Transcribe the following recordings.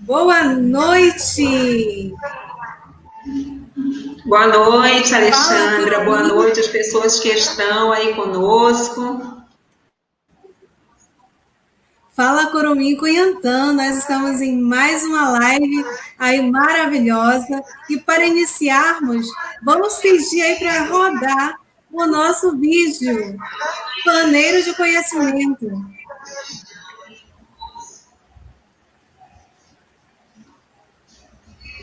Boa noite! Boa noite, Alexandra. Boa noite às pessoas que estão aí conosco. Fala, Coromim Cunhantã. Nós estamos em mais uma live aí maravilhosa. E para iniciarmos, vamos pedir aí para rodar o nosso vídeo, Paneiro de Conhecimento.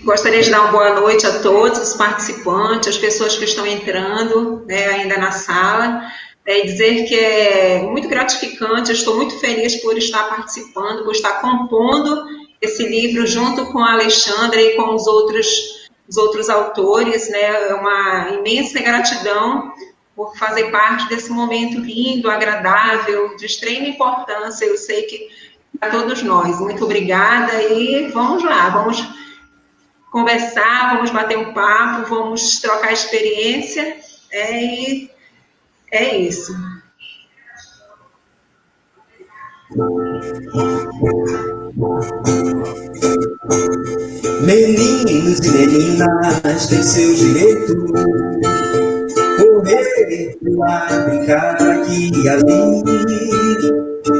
Gostaria de dar uma boa noite a todos os participantes, as pessoas que estão entrando, ainda na sala, e dizer que é muito gratificante, eu estou muito feliz por estar participando, por estar compondo esse livro junto com a Alexandra e com os outros autores, né? É uma imensa gratidão por fazer parte desse momento lindo, agradável, de extrema importância, eu sei que para todos nós. Muito obrigada e vamos lá, vamos conversar, vamos bater um papo, vamos trocar experiência, e é isso. Meninos e meninas têm seus direitos, correr, pular, brincar aqui e ali.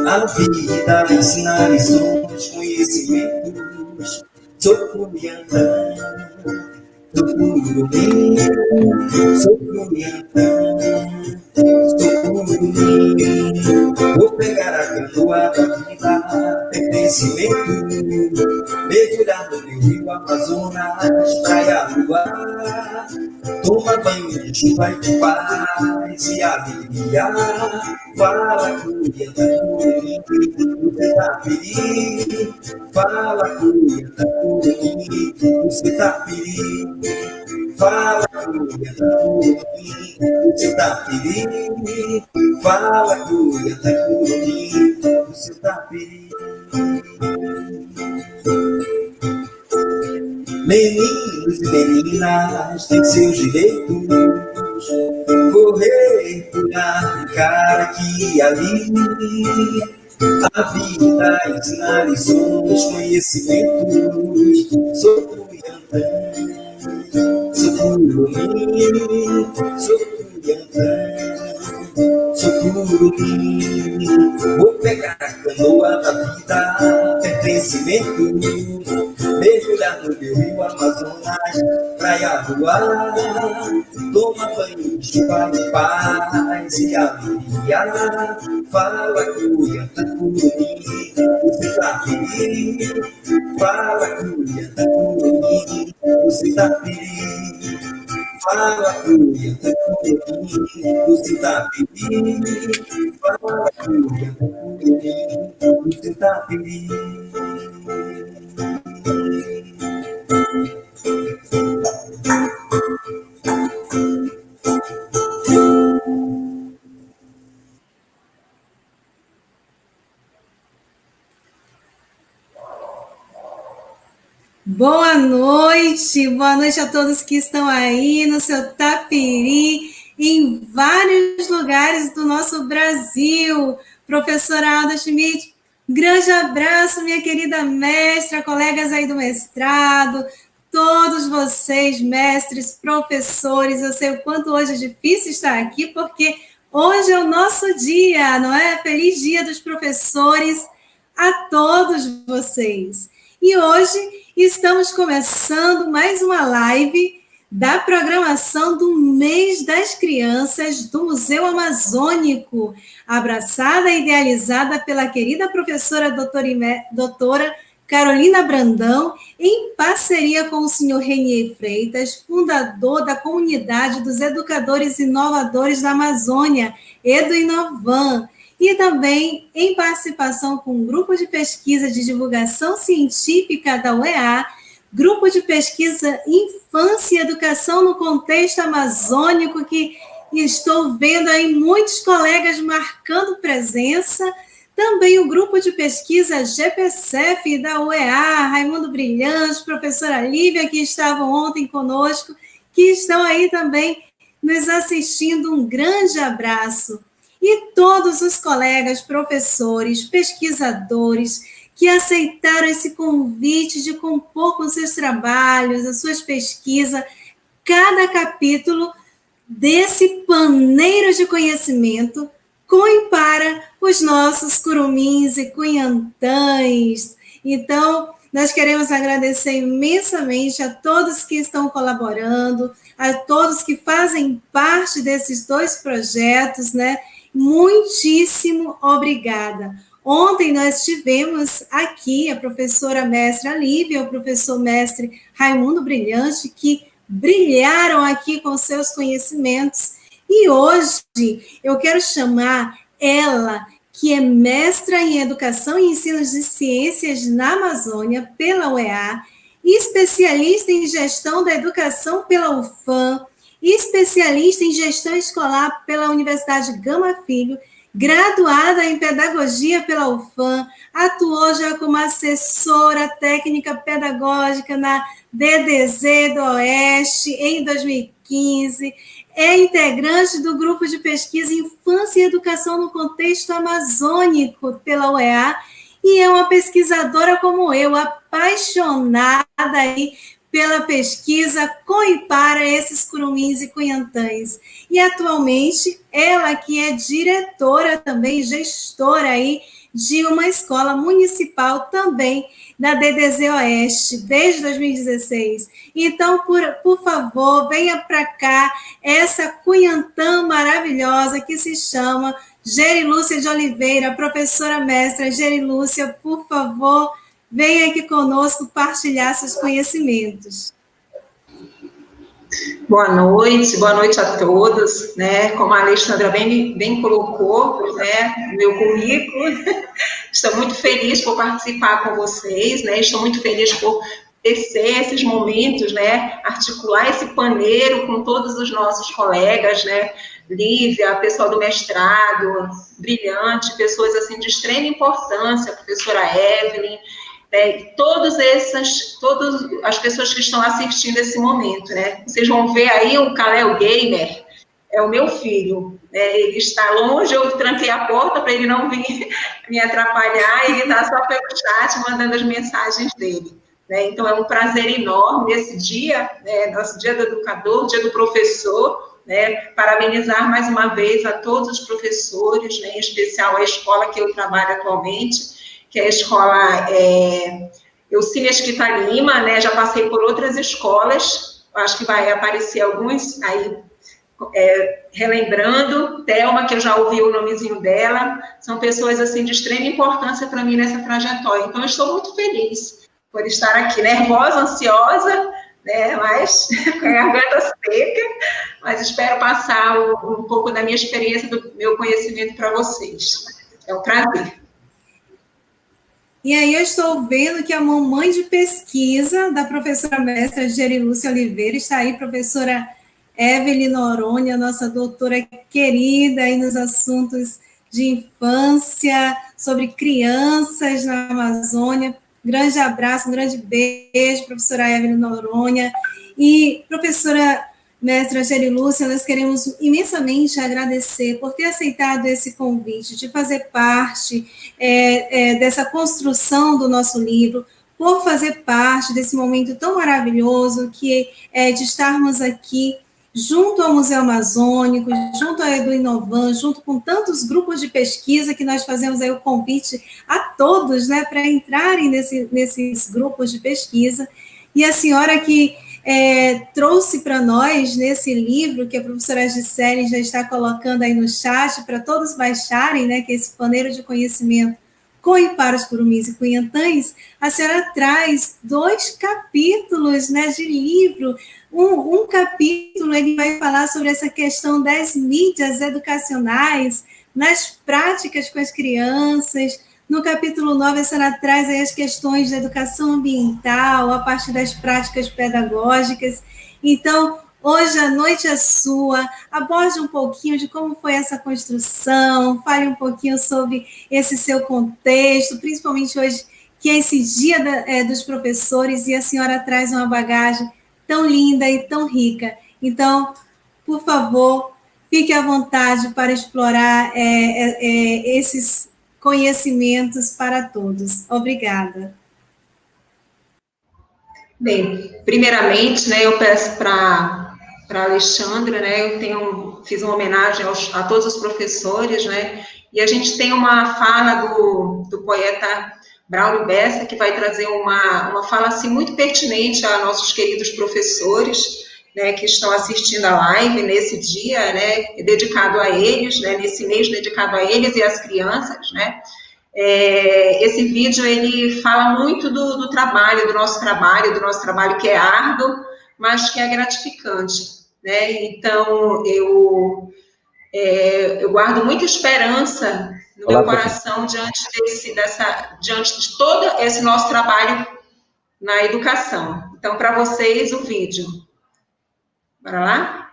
A vida ensina lições, conhecimentos. Sou Cunhantã, sou Curumim, sou Cunhantã, sou Curumim. Vou pegar a canoa da vida, pertencimento, mergulhar no meu rio Amazonas, praia luar, toma banho de chuva e de paz e alegria. Fala, Cunhantã, Curumim, você tá feliz? Fala, Cunhantã, Curumim, você tá feliz? Fala, Cunhantã, Curumim, você tá feliz? Fala, Cunhantã, Curumim, você tá feliz? Meninos e meninas têm seus direitos, correr, pular, brincar aqui e ali. A vida ensina lições, conhecimentos. Sou Cunhantã, sou Curumim, sou Cunhantã, sou Curumim. Vou pegar a canoa da vida, pertencimento, mergulhar no meu rio Amazonas, praia voar, toma banho de chuva de paz e alegria. Fala, Cunhantã, Curumim, você tá feliz? Fala, Cunhantã, Curumim, você tá feliz? Fala, Cunhantã, Curumim, você tá feliz? Fala, Cunhantã, Curumim, você tá feliz? Boa noite a todos que estão aí no seu Tapiri, em vários lugares do nosso Brasil. Professora Alda Schmidt, grande abraço, minha querida mestra, colegas aí do mestrado, todos vocês, mestres, professores. Eu sei o quanto hoje é difícil estar aqui, porque hoje é o nosso dia, não é? Feliz Dia dos Professores a todos vocês. E hoje estamos começando mais uma live da programação do Mês das Crianças do Museu Amazônico, abraçada e idealizada pela querida professora doutora Carolina Brandão, em parceria com o senhor Renier Freitas, fundador da Comunidade dos Educadores Inovadores da Amazônia, EduInovam, e também em participação com um grupo de pesquisa de divulgação científica da UEA, grupo de pesquisa Infância e Educação no Contexto Amazônico, que estou vendo aí muitos colegas marcando presença, também o grupo de pesquisa GPCEF da UEA, Raimundo Brilhante, professora Lívia, que estavam ontem conosco, que estão aí também nos assistindo. Um grande abraço. E todos os colegas, professores, pesquisadores que aceitaram esse convite de compor com seus trabalhos, as suas pesquisas, cada capítulo desse paneiro de conhecimento para os nossos curumins e cunhantães. Então, nós queremos agradecer imensamente a todos que estão colaborando, a todos que fazem parte desses 2 projetos, né? Muitíssimo obrigada. Ontem nós tivemos aqui a professora mestra Lívia, o professor mestre Raimundo Brilhante, que brilharam aqui com seus conhecimentos. E hoje eu quero chamar ela, que é mestra em Educação e Ensino de Ciências na Amazônia, pela UEA, especialista em Gestão da Educação pela UFAM, especialista em Gestão Escolar pela Universidade Gama Filho, graduada em Pedagogia pela UFAM, atuou já como assessora técnica pedagógica na DDZ do Oeste em 2015, é integrante do grupo de pesquisa Infância e Educação no Contexto Amazônico pela UEA e é uma pesquisadora como eu, apaixonada aí pela pesquisa com e para esses curumins e cunhantães. E atualmente, ela que é diretora também, gestora aí de uma escola municipal também da DDZ Oeste, desde 2016. Então, por favor, venha para cá essa cunhantã maravilhosa que se chama Gerilúcia de Oliveira, professora mestra Gerilúcia, por favor, venha aqui conosco partilhar seus conhecimentos. Boa noite a todos, né? Como a Alexandra bem colocou, né, no meu currículo, estou muito feliz por participar com vocês, né? Estou muito feliz por tecer esses momentos, né? Articular esse paneiro com todos os nossos colegas, né? Lívia, pessoal do mestrado, brilhante, pessoas assim de extrema importância, a professora Evelyn, todas as pessoas que estão assistindo esse momento, né? Vocês vão ver aí o Kalel Gamer, é o meu filho, né? Ele está longe, eu tranquei a porta para ele não vir me atrapalhar, ele está só pelo chat mandando as mensagens dele, né? Então é um prazer enorme nesse dia, né? Nosso dia do educador, dia do professor, né? Parabenizar mais uma vez a todos os professores, né? Em especial a escola que eu trabalho atualmente, que é a escola Eucília Mesquita Lima, né? Já passei por outras escolas, acho que vai aparecer alguns aí, relembrando, Thelma, que eu já ouvi o nomezinho dela, são pessoas assim de extrema importância para mim nessa trajetória. Então, eu estou muito feliz por estar aqui, nervosa, ansiosa, né? Mas com a garganta seca, mas espero passar um pouco da minha experiência, do meu conhecimento para vocês. É um prazer. E aí eu estou vendo que a mamãe de pesquisa da professora mestra Gerilúcia Oliveira está aí, professora Evelyn Noronha, nossa doutora querida aí nos assuntos de infância, sobre crianças na Amazônia. Grande abraço, um grande beijo, professora Evelyn Noronha. E professora mestra Gerilúcia, nós queremos imensamente agradecer por ter aceitado esse convite de fazer parte dessa construção do nosso livro, por fazer parte desse momento tão maravilhoso que é de estarmos aqui junto ao Museu Amazônico, junto à EduInovan, junto com tantos grupos de pesquisa que nós fazemos aí o convite a todos, né, para entrarem nesses grupos de pesquisa. E a senhora que trouxe para nós, nesse livro, que a professora Gisele já está colocando aí no chat, para todos baixarem, né, que é esse paneiro de conhecimento com e para os curumins e cunhantães, a senhora traz 2 capítulos, né, de livro. Um capítulo ele vai falar sobre essa questão das mídias educacionais nas práticas com as crianças. No capítulo 9, a senhora traz aí as questões da educação ambiental, a partir das práticas pedagógicas. Então, hoje a noite é sua, aborde um pouquinho de como foi essa construção, fale um pouquinho sobre esse seu contexto, principalmente hoje, que é esse dia dos professores, e a senhora traz uma bagagem tão linda e tão rica. Então, por favor, fique à vontade para explorar esses conhecimentos para todos. Obrigada. Bem, primeiramente, né, eu peço para a Alexandra, né, fiz uma homenagem a todos os professores, né, e a gente tem uma fala do poeta Braulio Bessa, que vai trazer uma fala assim, muito pertinente a nossos queridos professores, né, que estão assistindo a live nesse dia, né, dedicado a eles, né, nesse mês dedicado a eles e às crianças, né. Esse vídeo, ele fala muito do trabalho, do nosso trabalho que é árduo, mas que é gratificante, né? Então, eu guardo muita esperança no meu coração diante de todo esse nosso trabalho na educação. Então, para vocês, o vídeo. Bora lá?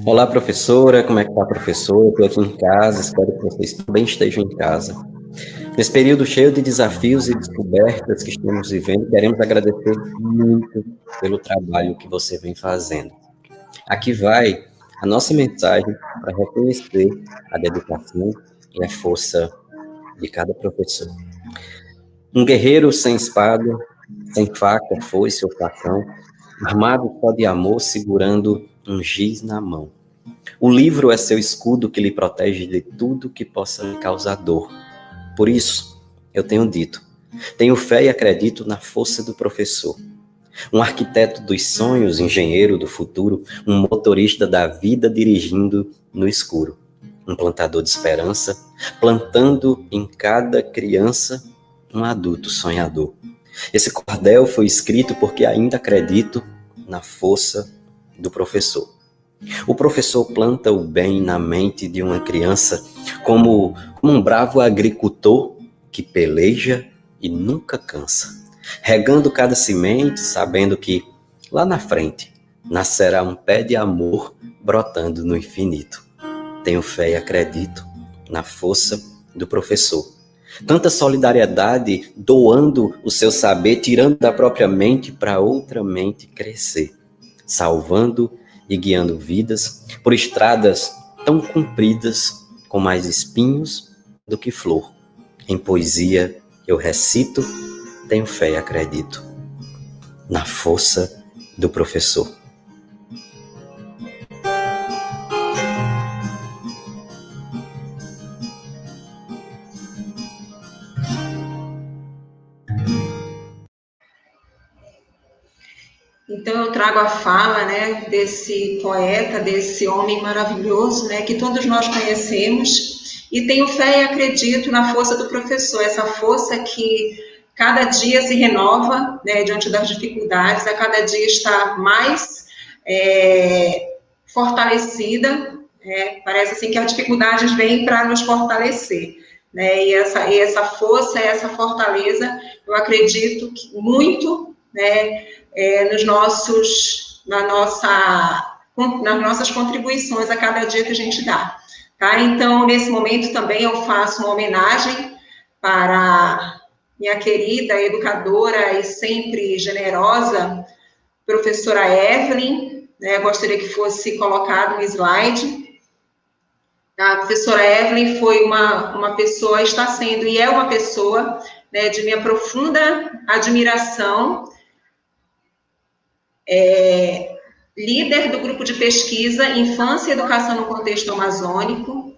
Olá, professora, como é que tá, professor? Estou aqui em casa, espero que vocês também estejam em casa. Nesse período cheio de desafios e descobertas que estamos vivendo, queremos agradecer muito pelo trabalho que você vem fazendo. Aqui vai a nossa mensagem para reconhecer a dedicação e a força de cada professor. Um guerreiro sem espada, sem faca, foice ou facão, armado só de amor, segurando um giz na mão. O livro é seu escudo que lhe protege de tudo que possa lhe causar dor. Por isso, eu tenho dito, tenho fé e acredito na força do professor. Um arquiteto dos sonhos, engenheiro do futuro, um motorista da vida dirigindo no escuro. Um plantador de esperança, plantando em cada criança um adulto sonhador. Esse cordel foi escrito porque ainda acredito na força do professor. O professor planta o bem na mente de uma criança como um bravo agricultor que peleja e nunca cansa, regando cada semente, sabendo que lá na frente nascerá um pé de amor brotando no infinito. Tenho fé e acredito na força do professor. Tanta solidariedade doando o seu saber, tirando da própria mente para outra mente crescer, salvando e guiando vidas por estradas tão compridas, com mais espinhos do que flor. Em poesia eu recito, tenho fé e acredito na força do professor. Então, eu trago a fala, né, desse poeta, desse homem maravilhoso, né, que todos nós conhecemos, e tenho fé e acredito na força do professor, essa força que cada dia se renova, né, diante das dificuldades, a cada dia está mais fortalecida, parece assim que as dificuldades vêm para nos fortalecer, né, e essa força, essa fortaleza, eu acredito que muito, né, nas nossas contribuições a cada dia que a gente dá. Tá? Então, nesse momento também eu faço uma homenagem para minha querida educadora e sempre generosa professora Evelyn, né? Gostaria que fosse colocado um slide. A professora Evelyn foi uma pessoa, está sendo e é uma pessoa, né, de minha profunda admiração, líder do grupo de pesquisa Infância e Educação no Contexto Amazônico,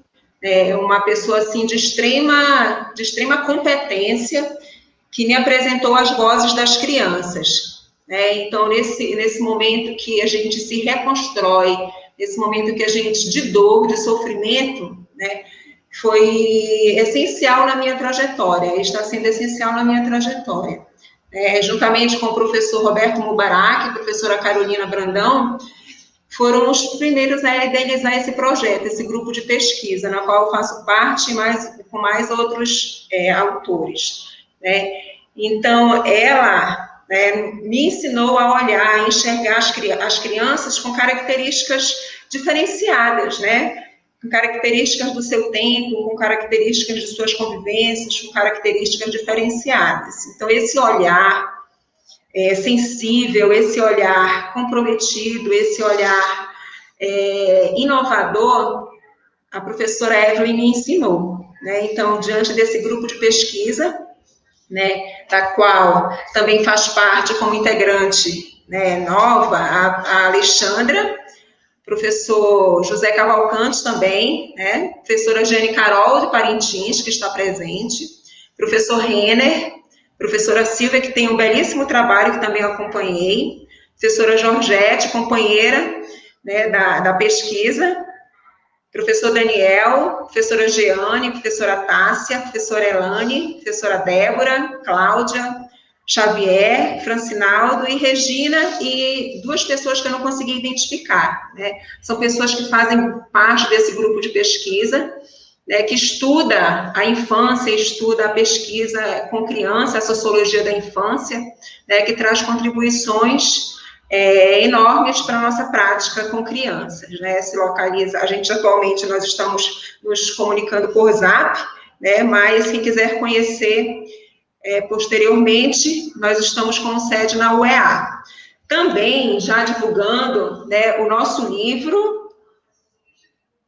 uma pessoa assim de extrema competência, que me apresentou as vozes das crianças. Então, nesse momento que a gente se reconstrói, nesse momento que a gente, de dor, de sofrimento, né, foi essencial na minha trajetória, está sendo essencial na minha trajetória. Juntamente com o professor Roberto Mubarak e a professora Carolina Brandão, foram os primeiros a idealizar esse projeto, esse grupo de pesquisa, na qual eu faço parte, com mais outros autores. Né? Então, ela, né, me ensinou a olhar, a enxergar as crianças com características diferenciadas, né? Com características do seu tempo, com características de suas convivências, com características diferenciadas. Então, esse olhar sensível, esse olhar comprometido, esse olhar inovador, a professora Evelyn me ensinou, né? Então, diante desse grupo de pesquisa, né, da qual também faz parte como integrante, né, nova, a Alexandra, professor José Cavalcante também, né, professora Jane Carol de Parintins, que está presente, professor Renner, professora Silvia, que tem um belíssimo trabalho, que também acompanhei, professora Georgette, companheira, né, da pesquisa, professor Daniel, professora Jeane, professora Tássia, professora Elane, professora Débora, Cláudia, Xavier, Francinaldo e Regina, e duas pessoas que eu não consegui identificar, né? São pessoas que fazem parte desse grupo de pesquisa, né, que estuda a infância, estuda a pesquisa com criança, a sociologia da infância, né, que traz contribuições enormes para a nossa prática com crianças, né, se localiza, a gente atualmente, nós estamos nos comunicando por Zap, né, mas quem quiser conhecer posteriormente, nós estamos com sede na UEA. Também, já divulgando, né, o nosso livro,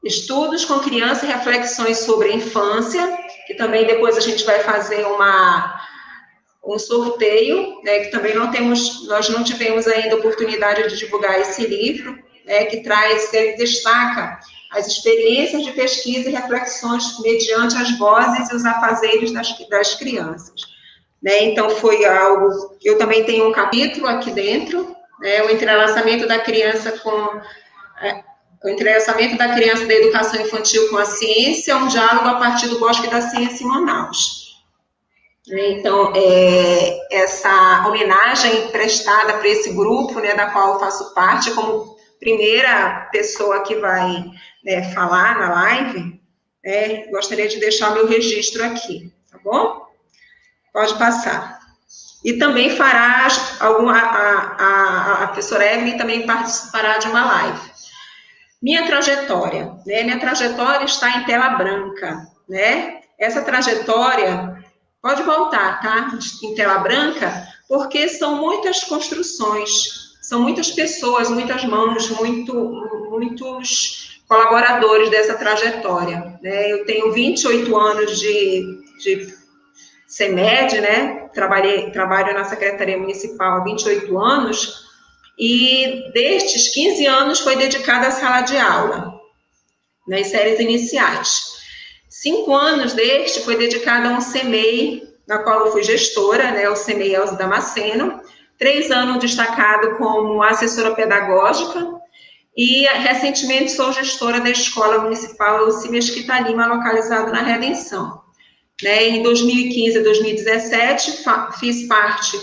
Estudos com Criança e Reflexões sobre a Infância, que também depois a gente vai fazer um sorteio, né, que também nós não tivemos ainda oportunidade de divulgar esse livro, né, que destaca as experiências de pesquisa e reflexões mediante as vozes e os afazeres das crianças. Né, então, foi algo... Eu também tenho um capítulo aqui dentro, né, o entrelaçamento da criança o entrelaçamento da criança da educação infantil com a ciência, um diálogo a partir do Bosque da Ciência em Manaus. Então, essa homenagem prestada para esse grupo, né, da qual eu faço parte, como primeira pessoa que vai, né, falar na live, gostaria de deixar o meu registro aqui, tá bom? Pode passar. E também fará a professora Evelyn também participará de uma live. Minha trajetória, né? Minha trajetória está em tela branca, né? Essa trajetória, pode voltar, tá? Em tela branca, porque são muitas construções, são muitas pessoas, muitas mãos, muitos colaboradores dessa trajetória, né? Eu tenho 28 anos de CEMED, né? Trabalho na Secretaria Municipal há 28 anos, e destes 15 anos foi dedicado à sala de aula, nas séries iniciais. 5 anos deste foi dedicado a um CEMEI, na qual eu fui gestora, né? O CEMEI Elza Damasceno. 3 anos destacado como assessora pedagógica, e recentemente sou gestora da Escola Municipal Elci Mesquita Lima, localizado na Redenção. Né, em 2015 a 2017, fiz parte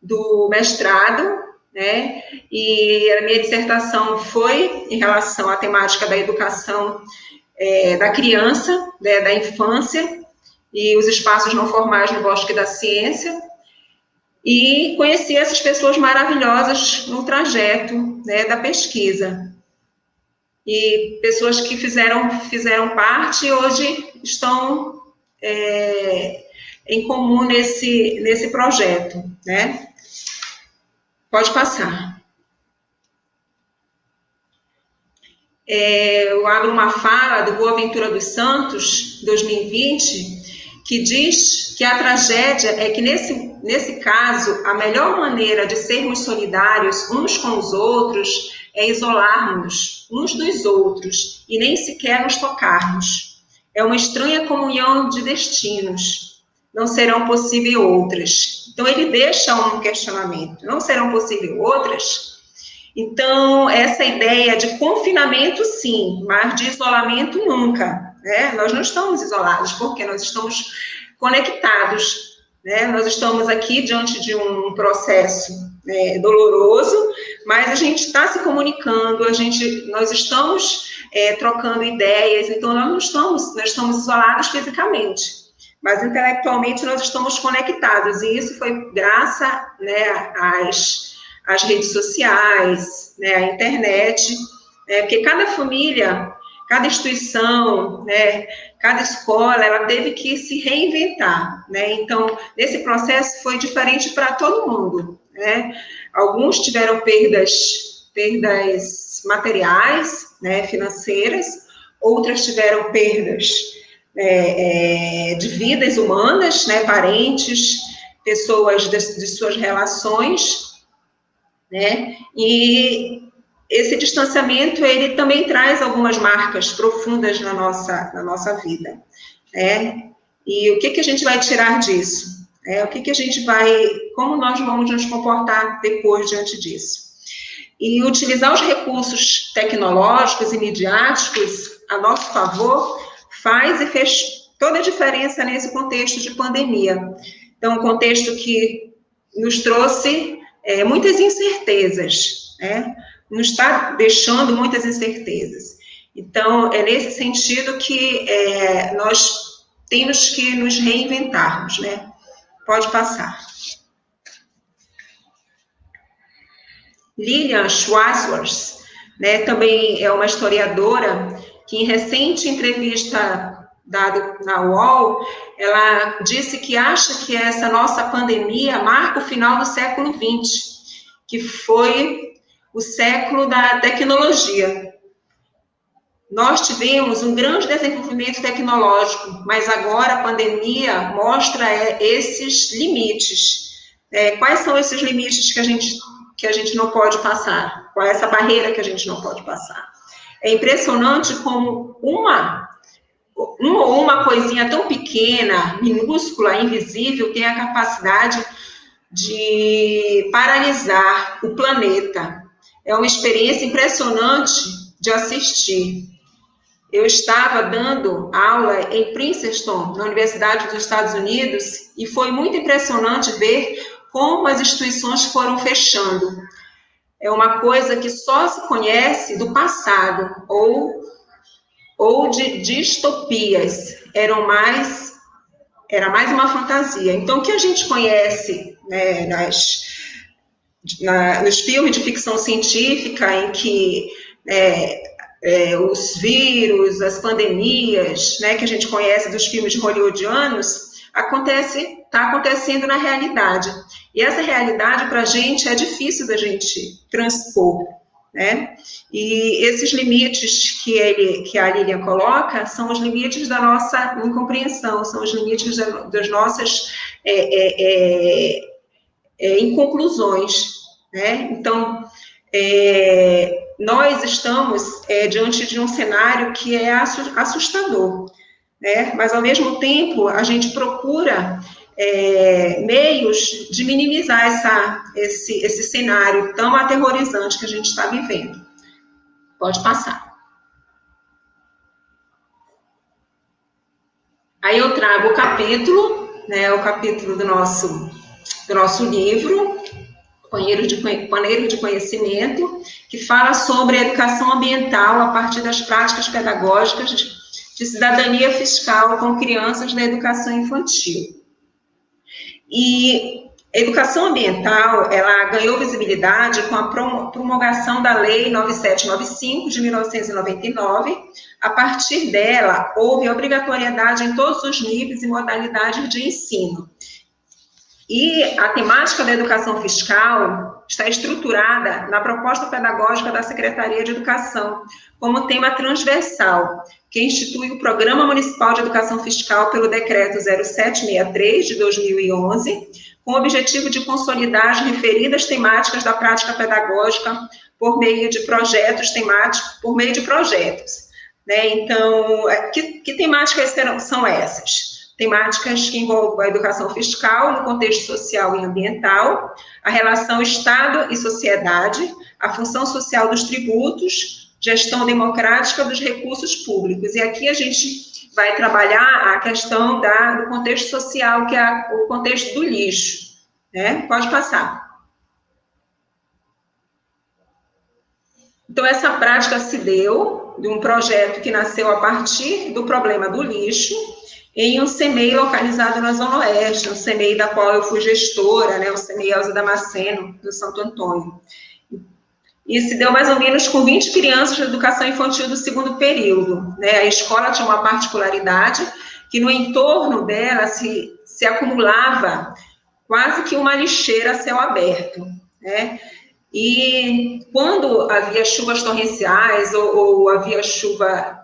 do mestrado, né, e a minha dissertação foi em relação à temática da educação da criança, né, da infância, e os espaços não formais no Bosque da Ciência, e conheci essas pessoas maravilhosas no trajeto, né, da pesquisa. E pessoas que fizeram parte e hoje estão em comum nesse projeto, né? Pode passar. Eu abro uma fala do Boaventura dos Santos, 2020, que diz que a tragédia é que, nesse caso, a melhor maneira de sermos solidários uns com os outros é isolarmos uns dos outros e nem sequer nos tocarmos. É uma estranha comunhão de destinos. Não serão possíveis outras. Então, ele deixa um questionamento. Não serão possíveis outras? Então, essa ideia de confinamento, sim, mas de isolamento, nunca. Né? Nós não estamos isolados, porque nós estamos conectados. Né? Nós estamos aqui diante de um processo, né, doloroso, mas a gente está se comunicando, nós estamos trocando ideias, então nós estamos isolados fisicamente, mas intelectualmente nós estamos conectados, e isso foi graças, né, às redes sociais, né, à internet, porque cada família, cada instituição, né, cada escola, ela teve que se reinventar, né? Então, nesse processo foi diferente para todo mundo, né? Alguns tiveram perdas materiais, né, financeiras, outras tiveram perdas de vidas humanas, né, parentes, pessoas de suas relações, né, e esse distanciamento, ele também traz algumas marcas profundas na nossa vida, né, e o que a gente vai tirar disso? Como nós vamos nos comportar depois diante disso? E utilizar os recursos tecnológicos e midiáticos a nosso favor faz e fez toda a diferença nesse contexto de pandemia. Então, um contexto que nos trouxe muitas incertezas, né? Nos está deixando muitas incertezas. Então, é nesse sentido que nós temos que nos reinventarmos, né? Pode passar. Lilian Schwartzworth, né, também é uma historiadora que, em recente entrevista dada na UOL, ela disse que acha que essa nossa pandemia marca o final do século XX, que foi o século da tecnologia. Nós tivemos um grande desenvolvimento tecnológico, mas agora a pandemia mostra esses limites. Quais são esses limites que a gente não pode passar? Qual é essa barreira que a gente não pode passar? É impressionante como uma coisinha tão pequena, minúscula, invisível, tem a capacidade de paralisar o planeta. É uma experiência impressionante de assistir. Eu estava dando aula em Princeton, na Universidade dos Estados Unidos, e foi muito impressionante ver como as instituições foram fechando. É uma coisa que só se conhece do passado, ou de distopias. Era mais uma fantasia. Então, o que a gente conhece, né, nos filmes de ficção científica, em que os vírus, as pandemias, né, que a gente conhece dos filmes hollywoodianos, está acontecendo na realidade. E essa realidade, para a gente, é difícil da gente transpor, né? E esses limites que a Lilian coloca são os limites da nossa incompreensão, são os limites das nossas inconclusões, né? Então, nós estamos diante de um cenário que é assustador, né? Mas, ao mesmo tempo, a gente procura meios de minimizar esse cenário tão aterrorizante que a gente está vivendo. Pode passar. Aí eu trago o capítulo, né, o capítulo do nosso livro, Panheiro de Conhecimento, que fala sobre a educação ambiental a partir das práticas pedagógicas de cidadania fiscal com crianças na educação infantil. E a educação ambiental, ela ganhou visibilidade com a promulgação da Lei 9795, de 1999. A partir dela, houve obrigatoriedade em todos os níveis e modalidades de ensino. E a temática da educação fiscal está estruturada na proposta pedagógica da Secretaria de Educação, como tema transversal, que institui o Programa Municipal de Educação Fiscal pelo Decreto 0763, de 2011, com o objetivo de consolidar as referidas temáticas da prática pedagógica por meio de projetos temáticos, né? Então, que temáticas são essas? Temáticas que envolvem a educação fiscal no contexto social e ambiental, a relação Estado e sociedade, a função social dos tributos, gestão democrática dos recursos públicos. E aqui a gente vai trabalhar a questão do contexto social, que é o contexto do lixo, né? Pode passar. Então, essa prática se deu de um projeto que nasceu a partir do problema do lixo, em um CEMEI localizado na Zona Oeste, um CEMEI da qual eu fui gestora, né, o CEMEI Elza Damasceno, do Santo Antônio. E se deu mais ou menos com 20 crianças de educação infantil do segundo período, né? A escola tinha uma particularidade que no entorno dela se acumulava quase que uma lixeira a céu aberto, né? E quando havia chuvas torrenciais ou havia chuva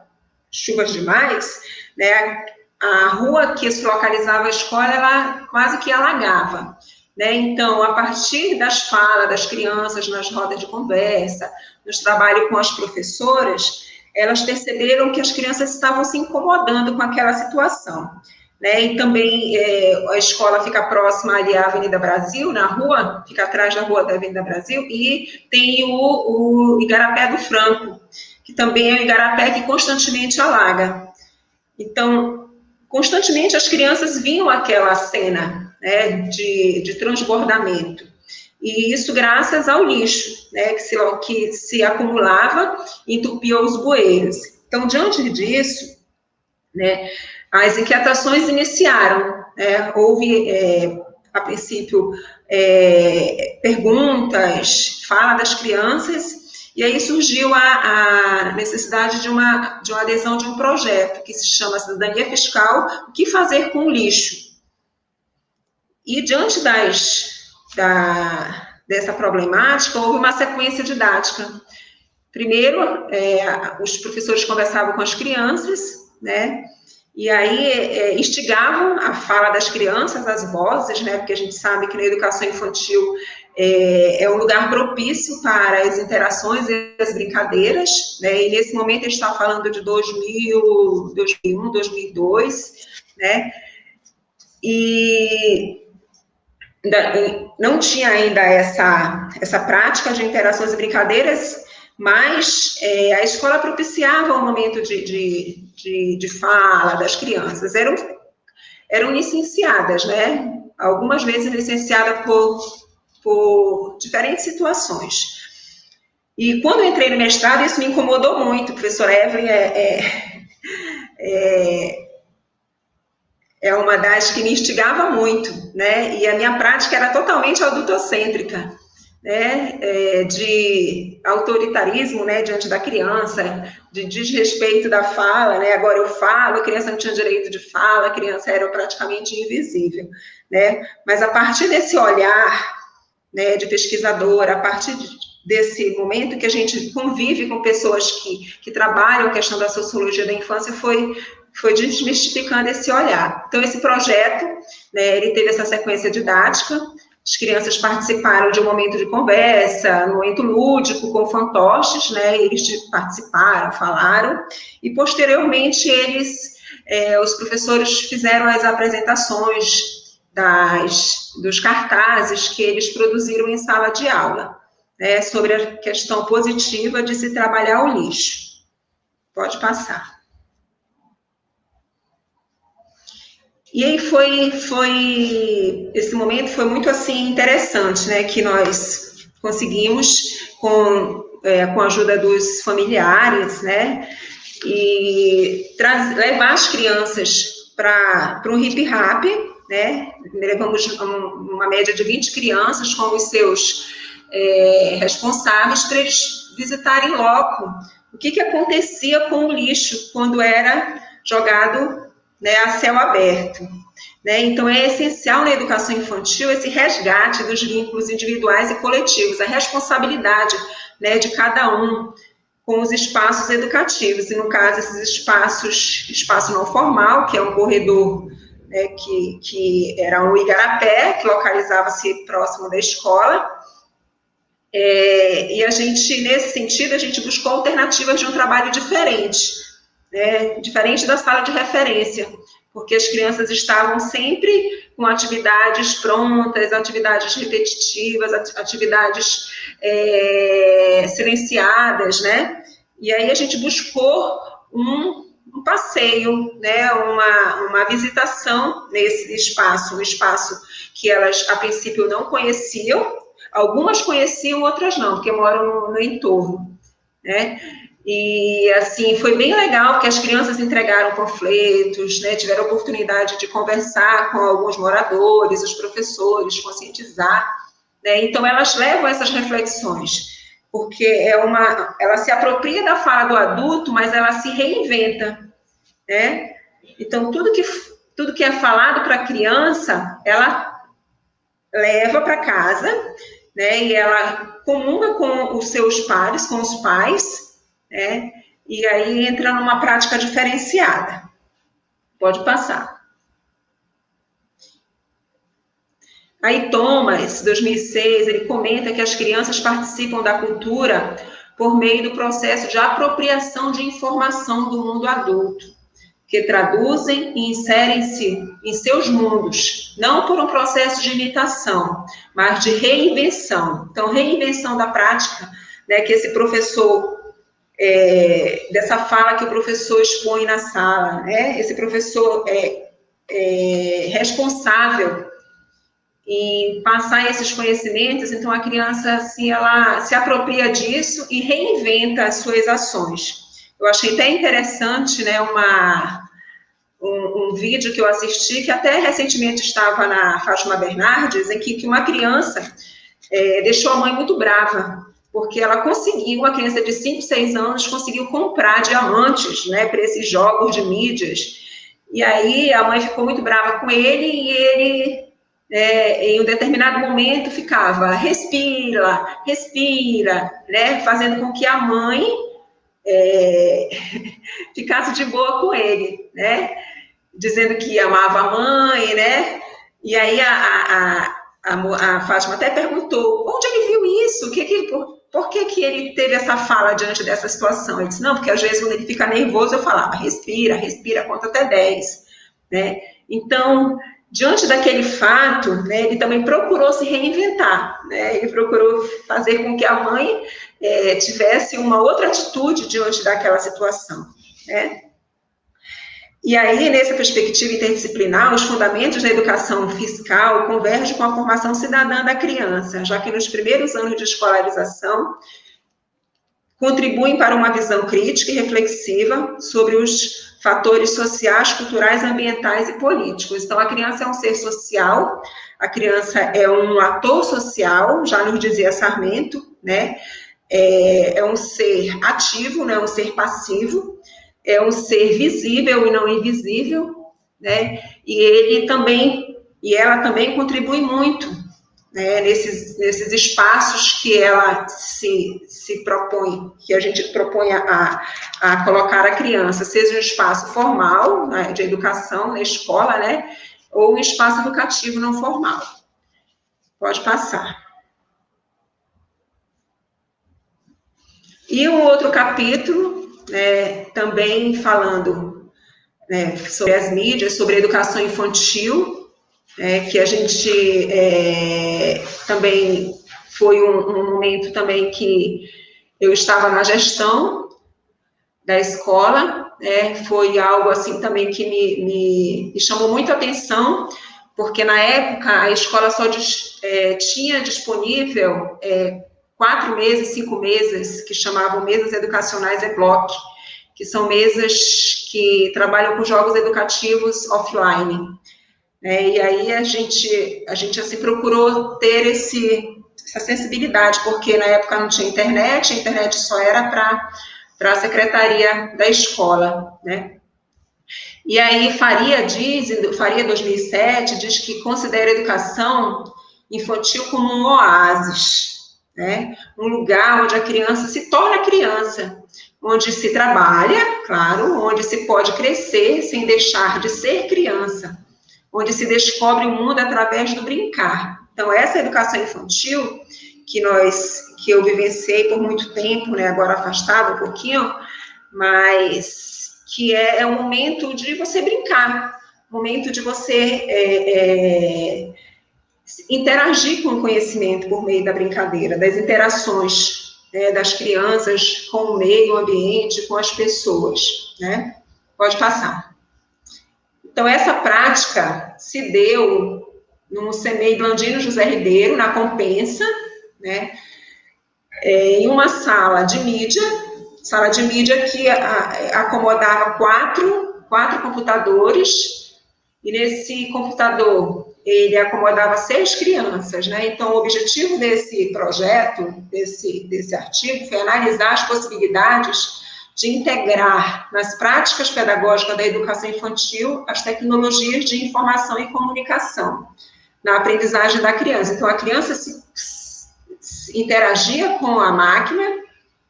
chuvas demais, né, a rua que se localizava a escola, ela quase que alagava. Né? Então, a partir das falas das crianças nas rodas de conversa, nos trabalhos com as professoras, elas perceberam que as crianças estavam se incomodando com aquela situação. Né? E também a escola fica próxima ali à Avenida Brasil, na rua, fica atrás da rua da Avenida Brasil, e tem o Igarapé do Franco, que também é um igarapé que constantemente alaga. Então, constantemente as crianças viam aquela cena, né, de transbordamento. E isso graças ao lixo, né, que se acumulava e entupia os bueiros. Então, diante disso, né, as inquietações iniciaram. Né, houve, a princípio, perguntas, fala das crianças, e aí surgiu a necessidade de uma adesão de um projeto que se chama Cidadania Fiscal, o que fazer com o lixo. E diante dessa problemática, houve uma sequência didática. Primeiro, os professores conversavam com as crianças, né, e aí instigavam a fala das crianças, as vozes, né, porque a gente sabe que na educação infantil é um lugar propício para as interações e as brincadeiras, né, e nesse momento a gente está falando de 2000, 2001, 2002, né, e não tinha ainda essa prática de interações e brincadeiras, mas a escola propiciava um momento de fala das crianças. Eram licenciadas, né? Algumas vezes licenciadas por diferentes situações. E quando eu entrei no mestrado, isso me incomodou muito. A professora Evelyn é uma das que me instigava muito, né? E a minha prática era totalmente adultocêntrica, né? De autoritarismo, né? Diante da criança, de desrespeito da fala, né? Agora eu falo, a criança não tinha direito de fala, a criança era praticamente invisível, né? Mas a partir desse olhar, né, de pesquisadora, a partir desse momento que a gente convive com pessoas que trabalham a questão da sociologia da infância, foi desmistificando esse olhar. Então, esse projeto, né, ele teve essa sequência didática, as crianças participaram de um momento de conversa, um momento lúdico, com fantoches, né, eles participaram, falaram, e posteriormente os professores fizeram as apresentações dos cartazes que eles produziram em sala de aula, né, sobre a questão positiva de se trabalhar o lixo. Pode passar. E aí esse momento foi muito, assim, interessante, né, que nós conseguimos, com a ajuda dos familiares, né, e levar as crianças para um hip-hop, né, levamos uma média de 20 crianças com os seus responsáveis para eles visitarem loco o que acontecia com o lixo quando era jogado, né, a céu aberto. Né? Então, é essencial na educação infantil esse resgate dos vínculos individuais e coletivos, a responsabilidade, né, de cada um com os espaços educativos, e no caso, esses espaço não formal, que é um corredor, né, que era um igarapé, que localizava-se próximo da escola, e a gente, nesse sentido, a gente buscou alternativas de um trabalho diferente, né, diferente da sala de referência, porque as crianças estavam sempre com atividades prontas, atividades repetitivas, atividades silenciadas, né? E aí a gente buscou um passeio, né? Uma visitação nesse espaço, um espaço que elas, a princípio, não conheciam, algumas conheciam, outras não, porque moram no entorno, né? E, assim, foi bem legal, porque as crianças entregaram panfletos, né, tiveram a oportunidade de conversar com alguns moradores, os professores, conscientizar, né, então elas levam essas reflexões, porque ela se apropria da fala do adulto, mas ela se reinventa, né, então tudo que é falado para a criança, ela leva para casa, né, e ela comunga com os seus pares, com os pais, né? e aí entra numa prática diferenciada. Pode passar. Aí Thomas, 2006, ele comenta que as crianças participam da cultura por meio do processo de apropriação de informação do mundo adulto, que traduzem e inserem-se em seus mundos, não por um processo de imitação, mas de reinvenção. Então, reinvenção da prática, né, que esse professor, dessa fala que o professor expõe na sala, né, esse professor é responsável em passar esses conhecimentos, então a criança, assim, ela se apropria disso e reinventa as suas ações. Eu achei até interessante, né, um vídeo que eu assisti, que até recentemente estava na Fátima Bernardes, em que uma criança deixou a mãe muito brava, porque ela conseguiu, uma criança de 5, 6 anos, conseguiu comprar diamantes, né, para esses jogos de mídias, e aí a mãe ficou muito brava com ele, e ele, em um determinado momento, ficava, respira, né, fazendo com que a mãe ficasse de boa com ele, né, dizendo que amava a mãe, né, e aí a Fátima até perguntou, onde ele viu isso? Por que ele teve essa fala diante dessa situação? Ele disse, não, porque às vezes quando ele fica nervoso, eu falava, respira, conta até 10, né, então, diante daquele fato, né, ele também procurou se reinventar, né, ele procurou fazer com que a mãe tivesse uma outra atitude diante daquela situação, né. E aí, nessa perspectiva interdisciplinar, os fundamentos da educação fiscal convergem com a formação cidadã da criança, já que nos primeiros anos de escolarização contribuem para uma visão crítica e reflexiva sobre os fatores sociais, culturais, ambientais e políticos. Então, a criança é um ser social, a criança é um ator social, já nos dizia Sarmento, né? É um ser ativo, não é um ser passivo, é um ser visível e não invisível, né? E ela também contribui muito, né, nesses espaços que ela se propõe, que a gente propõe a colocar a criança, seja um espaço formal, né, de educação na escola, né, ou um espaço educativo não formal. Pode passar. E um outro capítulo, né, também falando, né, sobre as mídias, sobre a educação infantil, que a gente também foi um momento também que eu estava na gestão da escola, foi algo assim também que me chamou muito a atenção, porque na época a escola só tinha disponível 4 meses, 5 mesas, que chamavam mesas educacionais EBLOC, que são mesas que trabalham com jogos educativos offline. E aí a gente assim, procurou ter essa sensibilidade, porque na época não tinha internet, a internet só era para a secretaria da escola, né? E aí Faria 2007, diz que considera a educação infantil como um oásis, né? Um lugar onde a criança se torna criança, onde se trabalha, claro, onde se pode crescer sem deixar de ser criança, onde se descobre o mundo através do brincar. Então, essa educação infantil, que eu vivenciei por muito tempo, né, agora afastado um pouquinho, mas que é um momento de você brincar, momento de você interagir com o conhecimento por meio da brincadeira, das interações, né, das crianças com o meio ambiente, com as pessoas, né? Pode passar. Então, essa prática se deu no CEMEI Blandino José Ribeiro, na Compensa, né, em uma sala de mídia que acomodava quatro computadores, e nesse computador ele acomodava 6 crianças, né? Então, o objetivo desse projeto, desse artigo, foi analisar as possibilidades de integrar nas práticas pedagógicas da educação infantil as tecnologias de informação e comunicação na aprendizagem da criança. Então, a criança interagia com a máquina,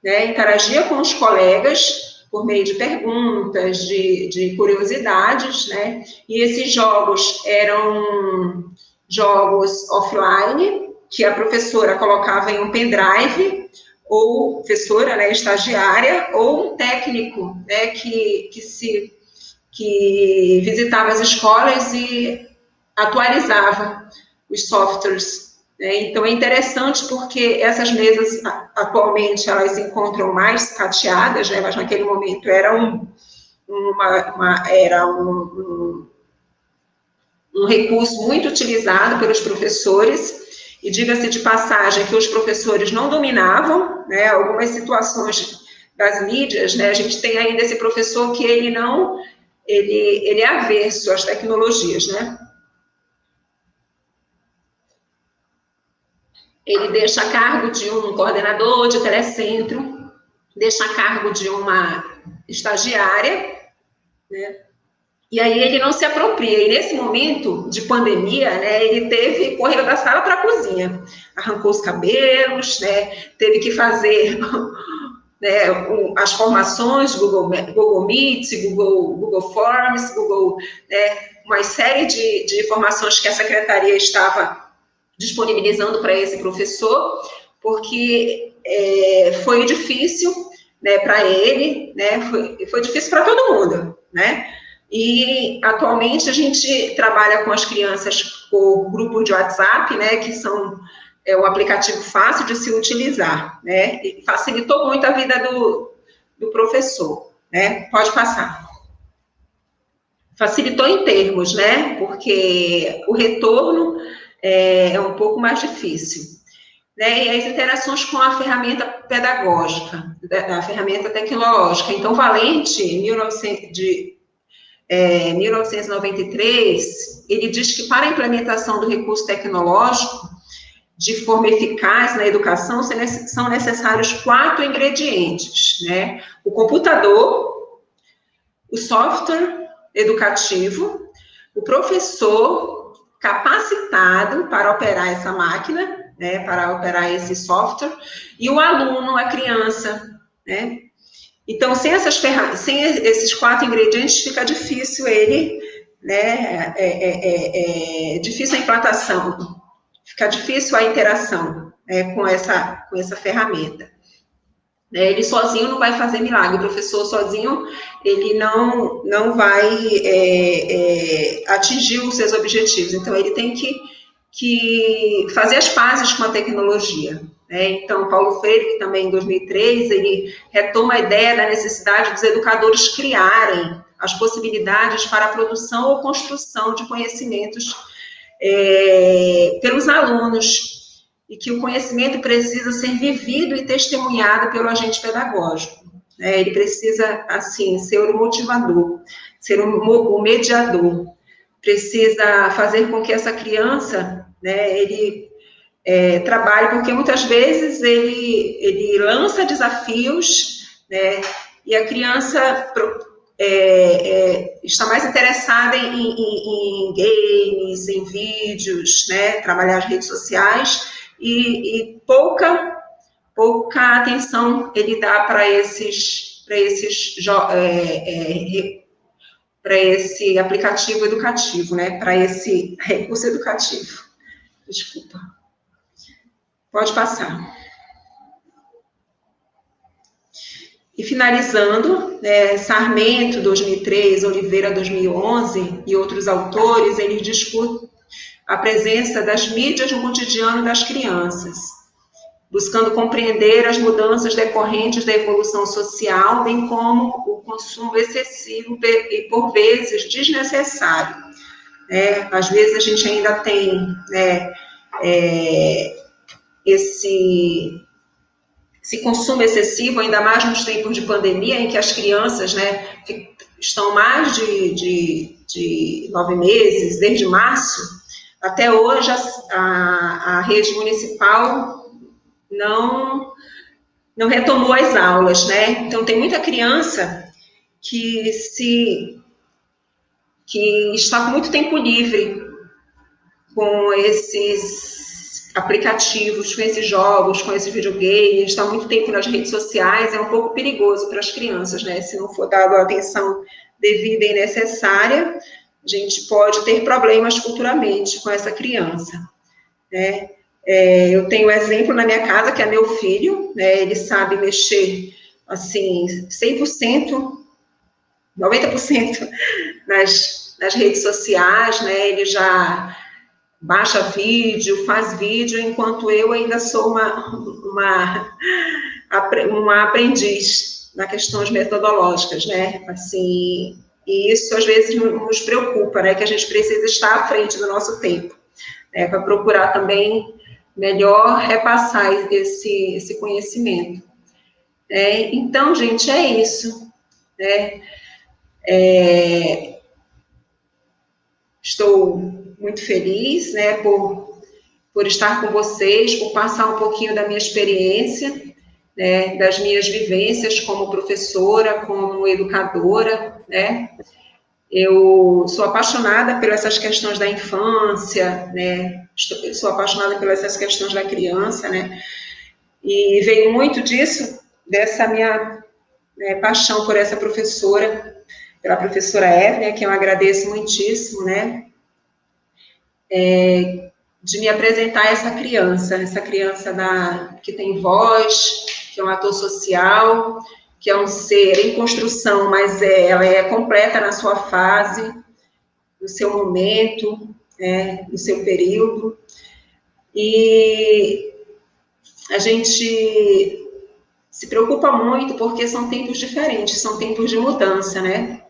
né, interagia com os colegas, por meio de perguntas, de curiosidades, né? E esses jogos eram jogos offline, que a professora colocava em um pendrive, ou professora, né, estagiária, ou um técnico, né, que visitava as escolas e atualizava os softwares. Né? Então, é interessante porque essas mesas, atualmente, elas se encontram mais cateadas, né? Mas naquele momento era um recurso muito utilizado pelos professores, e diga-se de passagem que os professores não dominavam, né? Algumas situações das mídias, né? A gente tem ainda esse professor que ele é averso às tecnologias, né? Ele deixa a cargo de um coordenador de telecentro, deixa a cargo de uma estagiária, né? E aí ele não se apropria. E nesse momento de pandemia, né, ele correu da sala para a cozinha, arrancou os cabelos, né, teve que fazer né, as formações, Google Meet, Google Forms, né, uma série de formações que a secretaria estava disponibilizando para esse professor, porque foi difícil, né, para ele, né, foi difícil para todo mundo, né? E atualmente a gente trabalha com as crianças por grupo de WhatsApp, né, que são um aplicativo fácil de se utilizar, né? E facilitou muito a vida do professor, né? Pode passar. Facilitou em termos, né? Porque o retorno é um pouco mais difícil. Né? E as interações com a ferramenta pedagógica, a ferramenta tecnológica. Então, Valente, em 1993, ele diz que para a implementação do recurso tecnológico de forma eficaz na educação são necessários 4 ingredientes, né? O computador, o software educativo, o professor capacitado para operar essa máquina, né, para operar esse software, e o aluno, a criança, né? Então, sem esses 4 ingredientes, fica difícil né, difícil a implantação, fica difícil a interação com essa ferramenta. Ele sozinho não vai fazer milagre, o professor sozinho, ele não vai atingir os seus objetivos, então ele tem que fazer as pazes com a tecnologia. Então, Paulo Freire, também em 2003, ele retoma a ideia da necessidade dos educadores criarem as possibilidades para a produção ou construção de conhecimentos pelos alunos, e que o conhecimento precisa ser vivido e testemunhado pelo agente pedagógico. Ele precisa, assim, ser o motivador, ser o mediador, precisa fazer com que essa criança, né, ele trabalhe, porque muitas vezes ele lança desafios, né, e a criança está mais interessada em games, em vídeos, né, trabalhar as redes sociais, e pouca atenção ele dá para esse aplicativo educativo, né, para esse recurso educativo. Desculpa. Pode passar. E finalizando, Sarmento, 2003, Oliveira, 2011, e outros autores, eles discutem a presença das mídias no cotidiano das crianças, buscando compreender as mudanças decorrentes da evolução social, bem como o consumo excessivo e, por vezes, desnecessário. Às vezes a gente ainda tem esse consumo excessivo, ainda mais nos tempos de pandemia, em que as crianças, né, estão mais de 9 meses, desde março. Até hoje, a rede municipal não retomou as aulas, né? Então, tem muita criança que está com muito tempo livre com esses aplicativos, com esses jogos, com esses videogames, está muito tempo nas redes sociais, é um pouco perigoso para as crianças, né? Se não for dado a atenção devida e necessária, a gente pode ter problemas futuramente com essa criança, né? Eu tenho um exemplo na minha casa, que é meu filho, né? Ele sabe mexer, assim, 100%, 90% nas redes sociais, né? Ele já baixa vídeo, faz vídeo, enquanto eu ainda sou uma aprendiz na questões metodológicas, né? Assim, e isso às vezes nos preocupa, né? Que a gente precisa estar à frente do nosso tempo, né? Para procurar também melhor repassar esse conhecimento. Então, gente, é isso, né? Estou muito feliz, né, por estar com vocês, por passar um pouquinho da minha experiência, né, das minhas vivências como professora, como educadora, né. Eu sou apaixonada por essas questões da infância, né, sou apaixonada por essas questões da criança, né, e veio muito disso, dessa minha, né, paixão por essa professora, pela professora Evelyn, a quem eu agradeço muitíssimo, né, de me apresentar essa criança que tem voz, que é um ator social, que é um ser em construção, mas ela é completa na sua fase, no seu momento, no seu período, e a gente se preocupa muito porque são tempos diferentes, são tempos de mudança, né?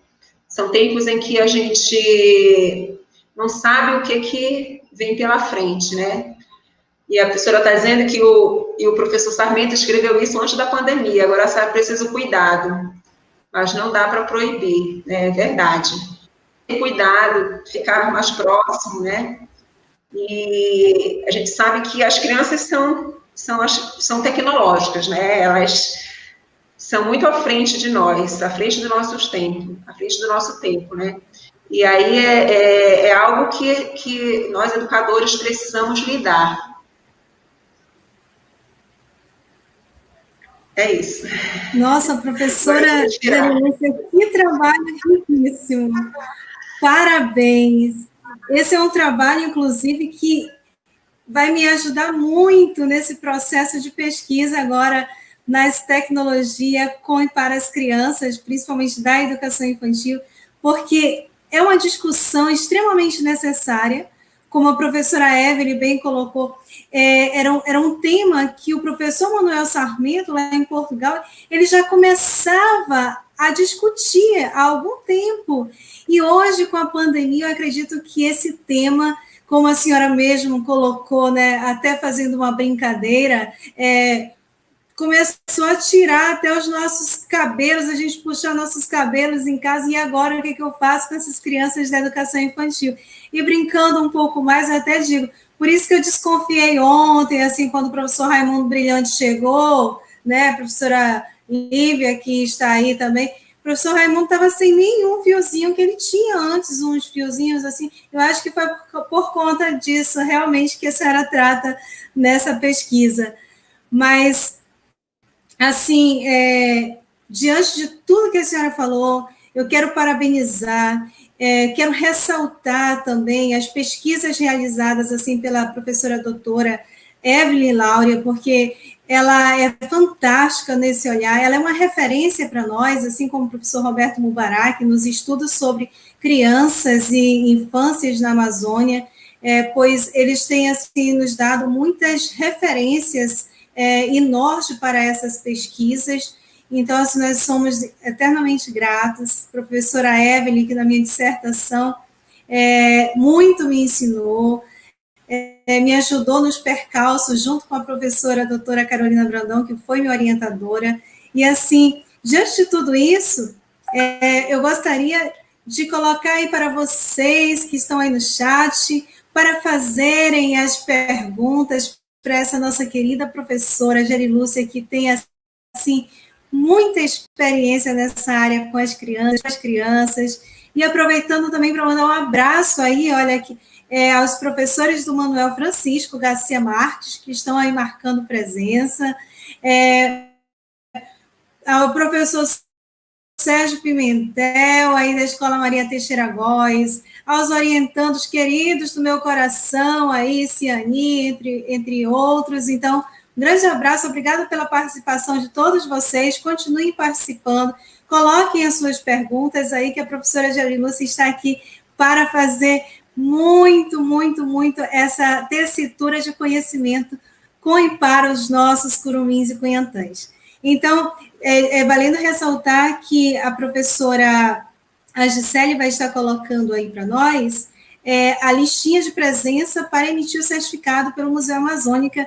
São tempos em que a gente não sabe o que vem pela frente, né? E a professora está dizendo que o professor Sarmento escreveu isso antes da pandemia, agora sabe, preciso cuidado, mas não dá para proibir, né? É verdade. Ter cuidado, ficar mais próximo, né? E a gente sabe que as crianças são tecnológicas, né? Elas são muito à frente de nós, à frente do nosso tempo, né? E aí é algo que nós, educadores, precisamos lidar. É isso. Nossa, professora Jerilúcia, que trabalho riquíssimo. Parabéns. Esse é um trabalho, inclusive, que vai me ajudar muito nesse processo de pesquisa agora nas tecnologias com e para as crianças, principalmente da educação infantil, porque é uma discussão extremamente necessária, como a professora Evelyn bem colocou, era um tema que o professor Manuel Sarmento, lá em Portugal, ele já começava a discutir há algum tempo. E hoje, com a pandemia, eu acredito que esse tema, como a senhora mesmo colocou, né, até fazendo uma brincadeira, começou a tirar até os nossos cabelos, a gente puxar nossos cabelos em casa, e agora o que eu faço com essas crianças da educação infantil? E brincando um pouco mais, eu até digo, por isso que eu desconfiei ontem, assim, quando o professor Raimundo Brilhante chegou, né, a professora Lívia, que está aí também, o professor Raimundo estava sem nenhum fiozinho que ele tinha antes, uns fiozinhos assim, eu acho que foi por conta disso, realmente, que a senhora trata nessa pesquisa. Mas assim, diante de tudo que a senhora falou, eu quero parabenizar, quero ressaltar também as pesquisas realizadas assim pela professora doutora Evelyn Láurea, porque ela é fantástica nesse olhar, ela é uma referência para nós, assim como o professor Roberto Mubarak, nos estudos sobre crianças e infâncias na Amazônia, pois eles têm assim, nos dado muitas referências e norte para essas pesquisas. Então, assim, nós somos eternamente gratos. Professora Evelyn, que na minha dissertação muito me ensinou, me ajudou nos percalços, junto com a professora doutora Carolina Brandão, que foi minha orientadora. E, assim, diante de tudo isso, eu gostaria de colocar aí para vocês que estão aí no chat, para fazerem as perguntas para essa nossa querida professora Jerilúcia, que tem, assim, muita experiência nessa área com as crianças, e aproveitando também para mandar um abraço aí, olha aqui, aos professores do Manuel Francisco Garcia Marques, que estão aí marcando presença, ao professor Sérgio Pimentel, aí da Escola Maria Teixeira Góes, aos orientandos queridos do meu coração, aí, Ciani, entre outros. Então, um grande abraço, obrigada pela participação de todos vocês, continuem participando, coloquem as suas perguntas aí, que a professora Gerilúcia está aqui para fazer muito essa tessitura de conhecimento com e para os nossos curumins e cunhantãs. Então, valendo ressaltar que a professora a Gisele vai estar colocando aí para nós a listinha de presença para emitir o certificado pelo Museu Amazônico,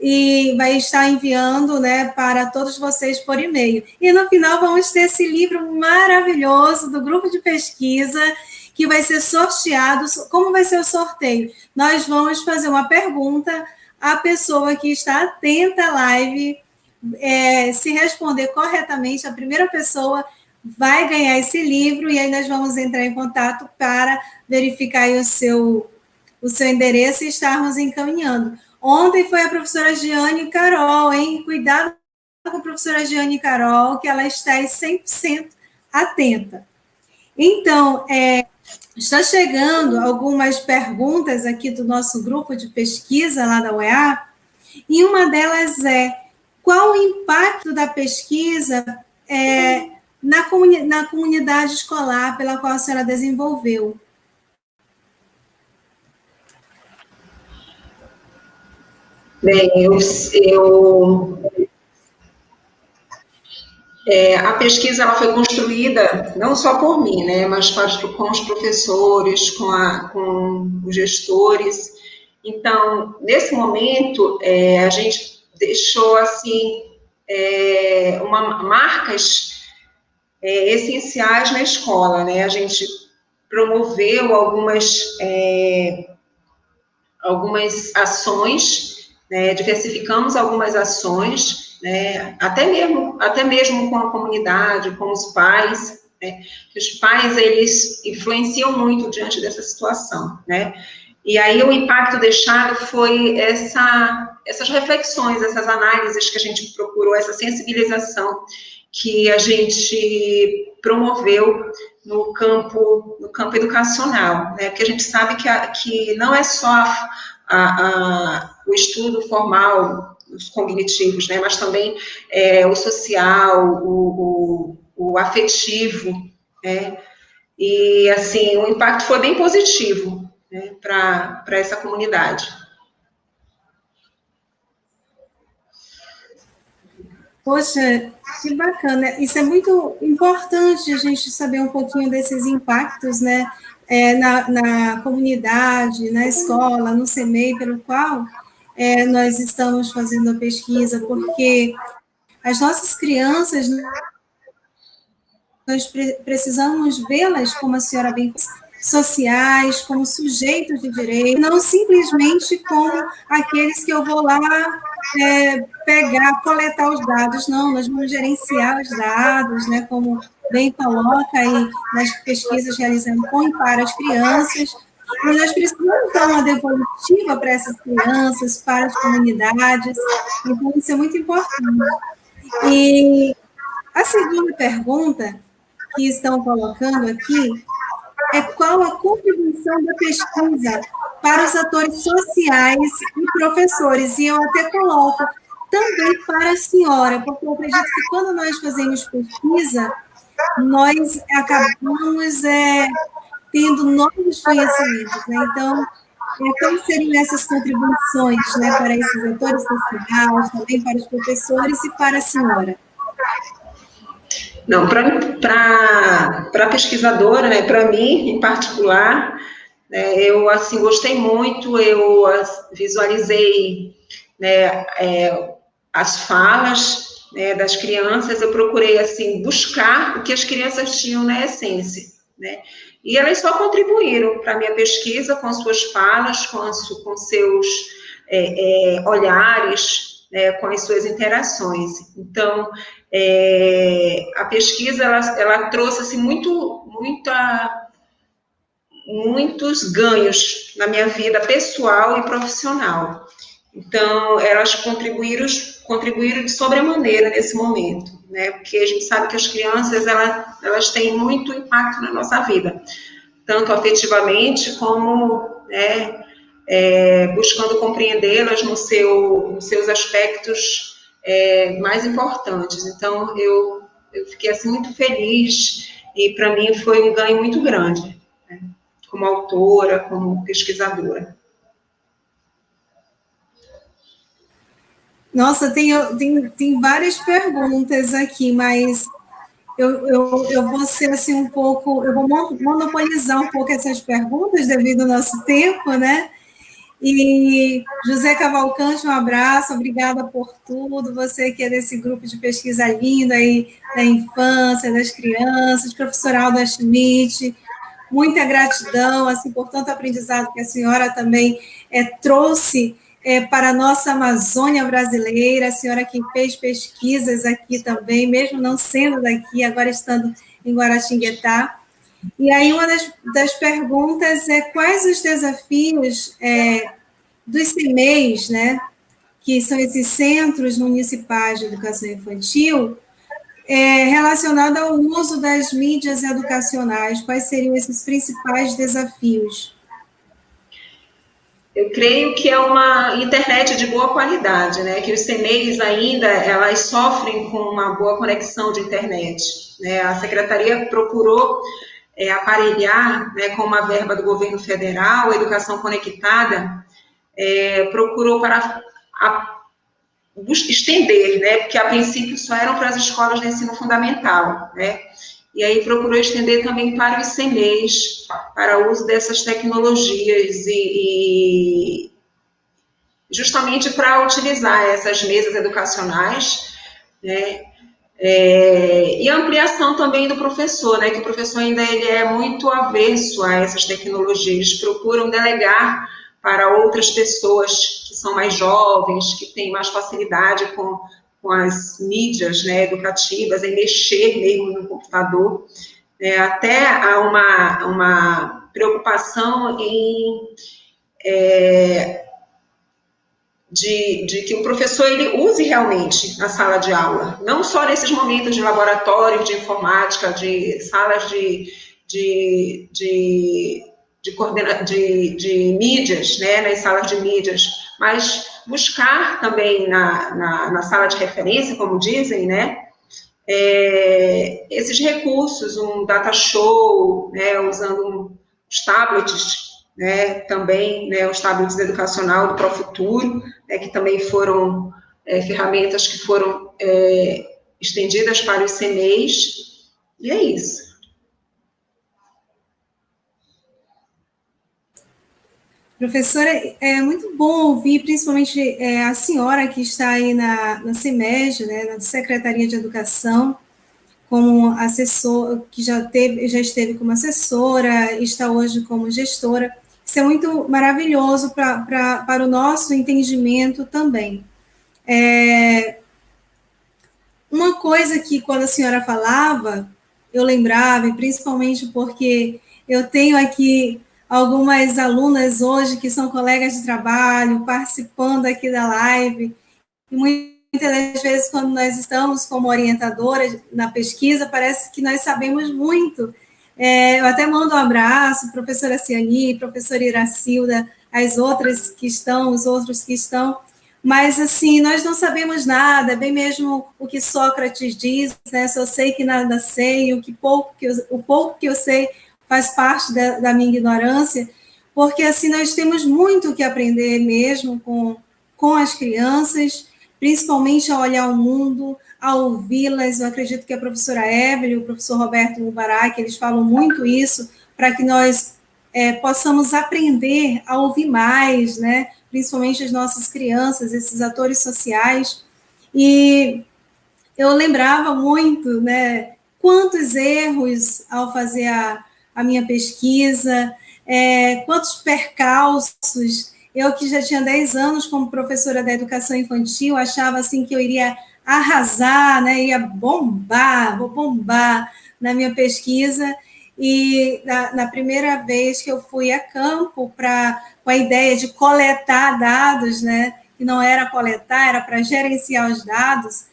e vai estar enviando, né, para todos vocês por e-mail. E no final vamos ter esse livro maravilhoso do grupo de pesquisa, que vai ser sorteado. Como vai ser o sorteio? Nós vamos fazer uma pergunta à pessoa que está atenta à live, se responder corretamente, a primeira pessoa vai ganhar esse livro, e aí nós vamos entrar em contato para verificar aí o seu endereço e estarmos encaminhando. Ontem foi a professora Giane Carol, hein? Cuidado com a professora Giane Carol, que ela está aí 100% atenta. Então, está chegando algumas perguntas aqui do nosso grupo de pesquisa lá da UEA, e uma delas qual o impacto da pesquisa na comunidade escolar pela qual a senhora desenvolveu? Bem, a pesquisa ela foi construída não só por mim, né, mas com os professores, com os gestores. Então, nesse momento, a gente deixou assim marcas essenciais na escola, né? A gente promoveu algumas ações, né? Diversificamos algumas ações, né? Até mesmo com a comunidade, com os pais, né? Os pais, eles influenciam muito diante dessa situação, né? E aí o impacto deixado foi essas reflexões, essas análises que a gente procurou, essa sensibilização que a gente promoveu no campo educacional, né? Porque a gente sabe que não é só o estudo formal, os cognitivos, né? Mas também o social, o afetivo, né? E, assim, o impacto foi bem positivo, né, para essa comunidade. Poxa, que bacana. Isso é muito importante, a gente saber um pouquinho desses impactos, né, na comunidade, na escola, no CEMEI, pelo qual nós estamos fazendo a pesquisa, porque as nossas crianças, nós precisamos vê-las, como a senhora bem disse, sociais, como sujeitos de direito, não simplesmente como aqueles que eu vou lá coletar os dados, não, nós vamos gerenciar os dados, né, como bem coloca aí nas pesquisas realizadas com e para as crianças, e nós precisamos dar uma devolutiva para essas crianças, para as comunidades, então isso é muito importante. E a segunda pergunta que estão colocando aqui qual a contribuição da pesquisa para os atores sociais e professores, e eu até coloco também para a senhora, porque eu acredito que quando nós fazemos pesquisa, nós acabamos tendo novos conhecimentos, né? Então, como seriam essas contribuições, né, para esses atores sociais, também para os professores e para a senhora? Não, para pesquisadora, né, para mim, em particular, né, eu, assim, gostei muito, eu visualizei, né, as falas, né, das crianças, eu procurei, assim, buscar o que as crianças tinham na essência, né, e elas só contribuíram para a minha pesquisa com suas falas, com seus olhares, né, com as suas interações. Então, a pesquisa, ela trouxe assim, muitos ganhos na minha vida pessoal e profissional. Então, elas contribuíram de sobremaneira nesse momento, né? Porque a gente sabe que as crianças, elas têm muito impacto na nossa vida, tanto afetivamente como, né, buscando compreendê-las nos seus aspectos mais importantes. Então, eu fiquei assim, muito feliz e, para mim, foi um ganho muito grande, né, como autora, como pesquisadora. Nossa, tem várias perguntas aqui, mas eu vou ser assim um pouco, eu vou monopolizar um pouco essas perguntas devido ao nosso tempo, né? E José Cavalcante, um abraço, obrigada por tudo. Você que é desse grupo de pesquisa linda aí da infância, das crianças, professor Alda Schmidt, muita gratidão assim, por tanto aprendizado que a senhora também trouxe para a nossa Amazônia brasileira, a senhora que fez pesquisas aqui também, mesmo não sendo daqui, agora estando em Guaratinguetá. E aí uma das perguntas é quais os desafios dos CMEIs, né, que são esses Centros Municipais de Educação Infantil, relacionado ao uso das mídias educacionais, quais seriam esses principais desafios? Eu creio que é uma internet de boa qualidade, né? Que os CMEIs ainda, elas sofrem com uma boa conexão de internet, né? A Secretaria procurou aparelhar, né, com uma verba do governo federal, a Educação Conectada, procurou para estender, né? Porque a princípio só eram para as escolas de ensino fundamental, né? E aí procurou estender também para os CMEIs, para o uso dessas tecnologias e justamente para utilizar essas mesas educacionais, né? E a ampliação também do professor, né? Que o professor ainda ele é muito avesso a essas tecnologias, procuram delegar para outras pessoas que são mais jovens, que têm mais facilidade com as mídias, né, educativas, em mexer mesmo no computador. Até há uma preocupação de que o professor ele use realmente na sala de aula, não só nesses momentos de laboratório, de informática, de salas de mídias, né, nas salas de mídias, mas buscar também na sala de referência, como dizem, né, esses recursos, um data show, né, usando os tablets, né, também, né, os tablets educacional do Profuturo, né, que também foram ferramentas que foram estendidas para os CMEIs, e é isso. Professora, é muito bom ouvir, principalmente a senhora que está aí na CEMEG, né, na Secretaria de Educação, como assessora, que já esteve como assessora, está hoje como gestora. Isso é muito maravilhoso para o nosso entendimento também. Uma coisa que, quando a senhora falava, eu lembrava, e principalmente porque eu tenho aqui algumas alunas hoje que são colegas de trabalho, participando aqui da live, e muitas das vezes, quando nós estamos como orientadoras na pesquisa, parece que nós sabemos muito. Eu até mando um abraço, professora Ciani, professora Iracilda, as outras que estão, os outros que estão, mas, assim, nós não sabemos nada, bem mesmo o que Sócrates diz, né? Só sei que nada sei, o pouco que eu sei faz parte da minha ignorância, porque, assim, nós temos muito que aprender mesmo com as crianças, principalmente a olhar o mundo, a ouvi-las. Eu acredito que a professora Evelyn, o professor Roberto Mubarak, eles falam muito isso, para que nós possamos aprender a ouvir mais, né? Principalmente as nossas crianças, esses atores sociais. E eu lembrava muito, né, quantos erros ao fazer a minha pesquisa, quantos percalços Eu que já tinha 10 anos como professora da educação infantil, achava assim que eu iria arrasar, né? Ia bombar, vou bombar na minha pesquisa. E na primeira vez que eu fui a campo com a ideia de coletar dados, né? Que não era coletar, era para gerenciar os dados,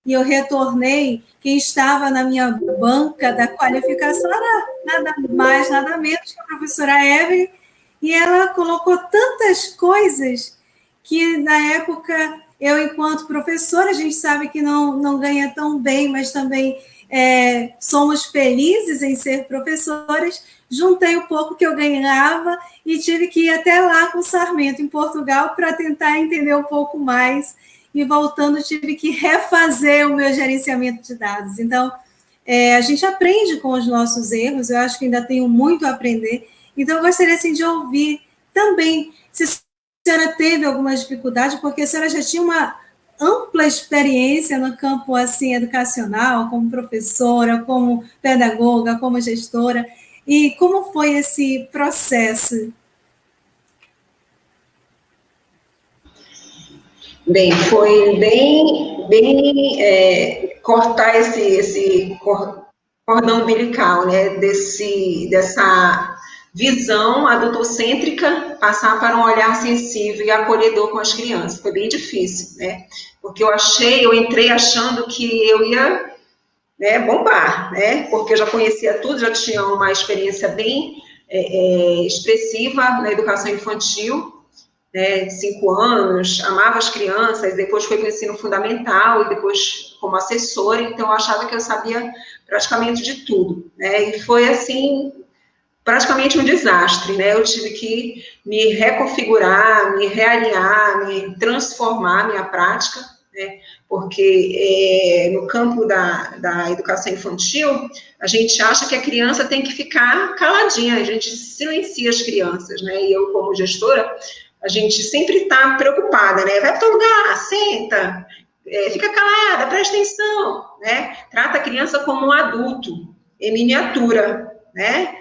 e eu retornei, quem estava na minha banca da qualificação era nada mais, nada menos que a professora Evelyn, e ela colocou tantas coisas que, na época, eu, enquanto professora, a gente sabe que não ganha tão bem, mas também somos felizes em ser professoras, juntei um pouco que eu ganhava e tive que ir até lá com o Sarmento, em Portugal, para tentar entender um pouco mais, e voltando tive que refazer o meu gerenciamento de dados. Então, a gente aprende com os nossos erros, eu acho que ainda tenho muito a aprender, então eu gostaria assim, de ouvir também se a senhora teve alguma dificuldade, porque a senhora já tinha uma ampla experiência no campo assim, educacional, como professora, como pedagoga, como gestora, e como foi esse processo? Bem, foi bem cortar esse cordão umbilical, né, dessa visão adultocêntrica, passar para um olhar sensível e acolhedor com as crianças. Foi bem difícil, né, porque eu entrei achando que eu ia, né, bombar, né, porque eu já conhecia tudo, já tinha uma experiência bem expressiva na educação infantil, né, 5 anos, amava as crianças, depois foi para o ensino fundamental e depois como assessora, então eu achava que eu sabia praticamente de tudo, né, e foi assim, praticamente um desastre, né, eu tive que me reconfigurar, me realinhar, me transformar minha prática, né, porque no campo da educação infantil, a gente acha que a criança tem que ficar caladinha, a gente silencia as crianças, né, e eu como gestora, a gente sempre está preocupada, né? Vai para o teu lugar, senta, fica calada, presta atenção, né? Trata a criança como um adulto, em miniatura, né?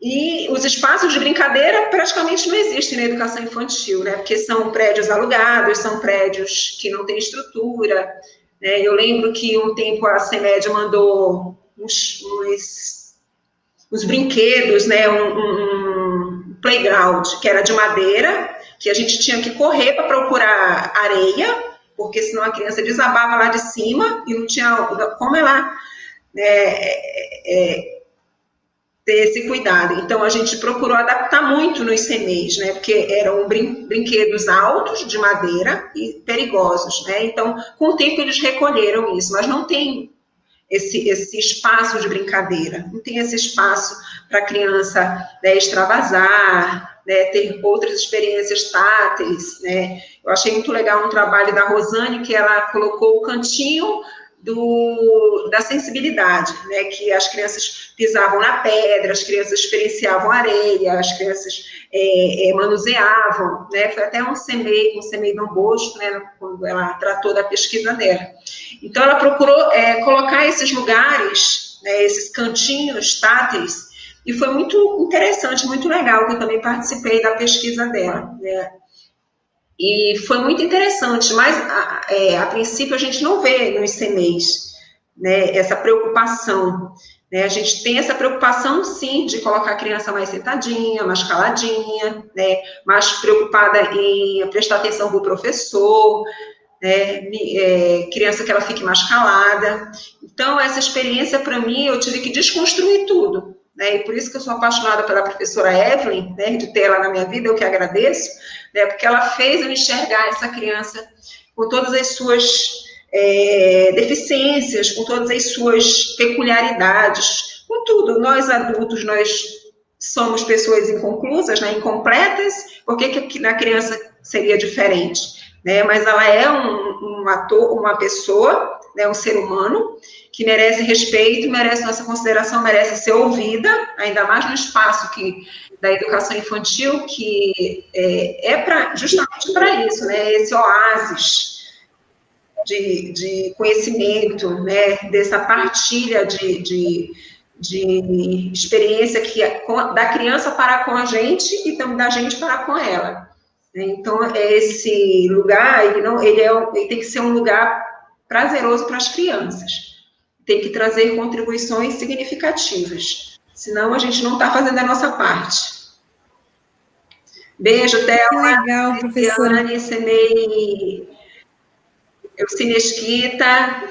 E os espaços de brincadeira praticamente não existem na educação infantil, né? Porque são prédios alugados, são prédios que não têm estrutura, né? Eu lembro que um tempo a CEMED mandou uns brinquedos, né? Um playground, que era de madeira, que a gente tinha que correr para procurar areia, porque senão a criança desabava lá de cima e não tinha como ela ter esse cuidado. Então, a gente procurou adaptar muito nos CMEs, né, porque eram brinquedos altos, de madeira, e perigosos, né, então, com o tempo eles recolheram isso, mas não tem esse espaço de brincadeira, não tem esse espaço para a criança, né, extravasar, né, ter outras experiências táteis, né. Eu achei muito legal um trabalho da Rosane, que ela colocou o cantinho da sensibilidade, né, que as crianças pisavam na pedra, as crianças experienciavam areia, as crianças manuseavam, né, foi até um CMEI Dom Bosco, né, quando ela tratou da pesquisa dela. Então, ela procurou colocar esses lugares, né, esses cantinhos táteis, e foi muito interessante, muito legal, que eu também participei da pesquisa dela, né. E foi muito interessante, mas a princípio a gente não vê nos CMEs, né, essa preocupação, né, a gente tem essa preocupação sim de colocar a criança mais sentadinha, mais caladinha, né, mais preocupada em prestar atenção para o professor, né, criança que ela fique mais calada. Então essa experiência para mim eu tive que desconstruir tudo, né, e por isso que eu sou apaixonada pela professora Evelyn, né, de ter ela na minha vida, eu que agradeço, né, porque ela fez eu enxergar essa criança com todas as suas deficiências, com todas as suas peculiaridades, com tudo. Nós adultos, nós somos pessoas inconclusas, né, incompletas, por que na criança seria diferente? Né, mas ela é um ator, uma pessoa, né, um ser humano, que merece respeito, merece nossa consideração, merece ser ouvida, ainda mais no espaço da educação infantil, que justamente para isso, né, esse oásis de conhecimento, né, dessa partilha de experiência da criança para com a gente e também da gente para com ela. Então, esse lugar, ele tem que ser um lugar prazeroso para as crianças. Tem que trazer contribuições significativas. Senão, a gente não está fazendo a nossa parte. Beijo, Thelma. Que legal, professora. Cristiane, Senei, Eucine Esquita.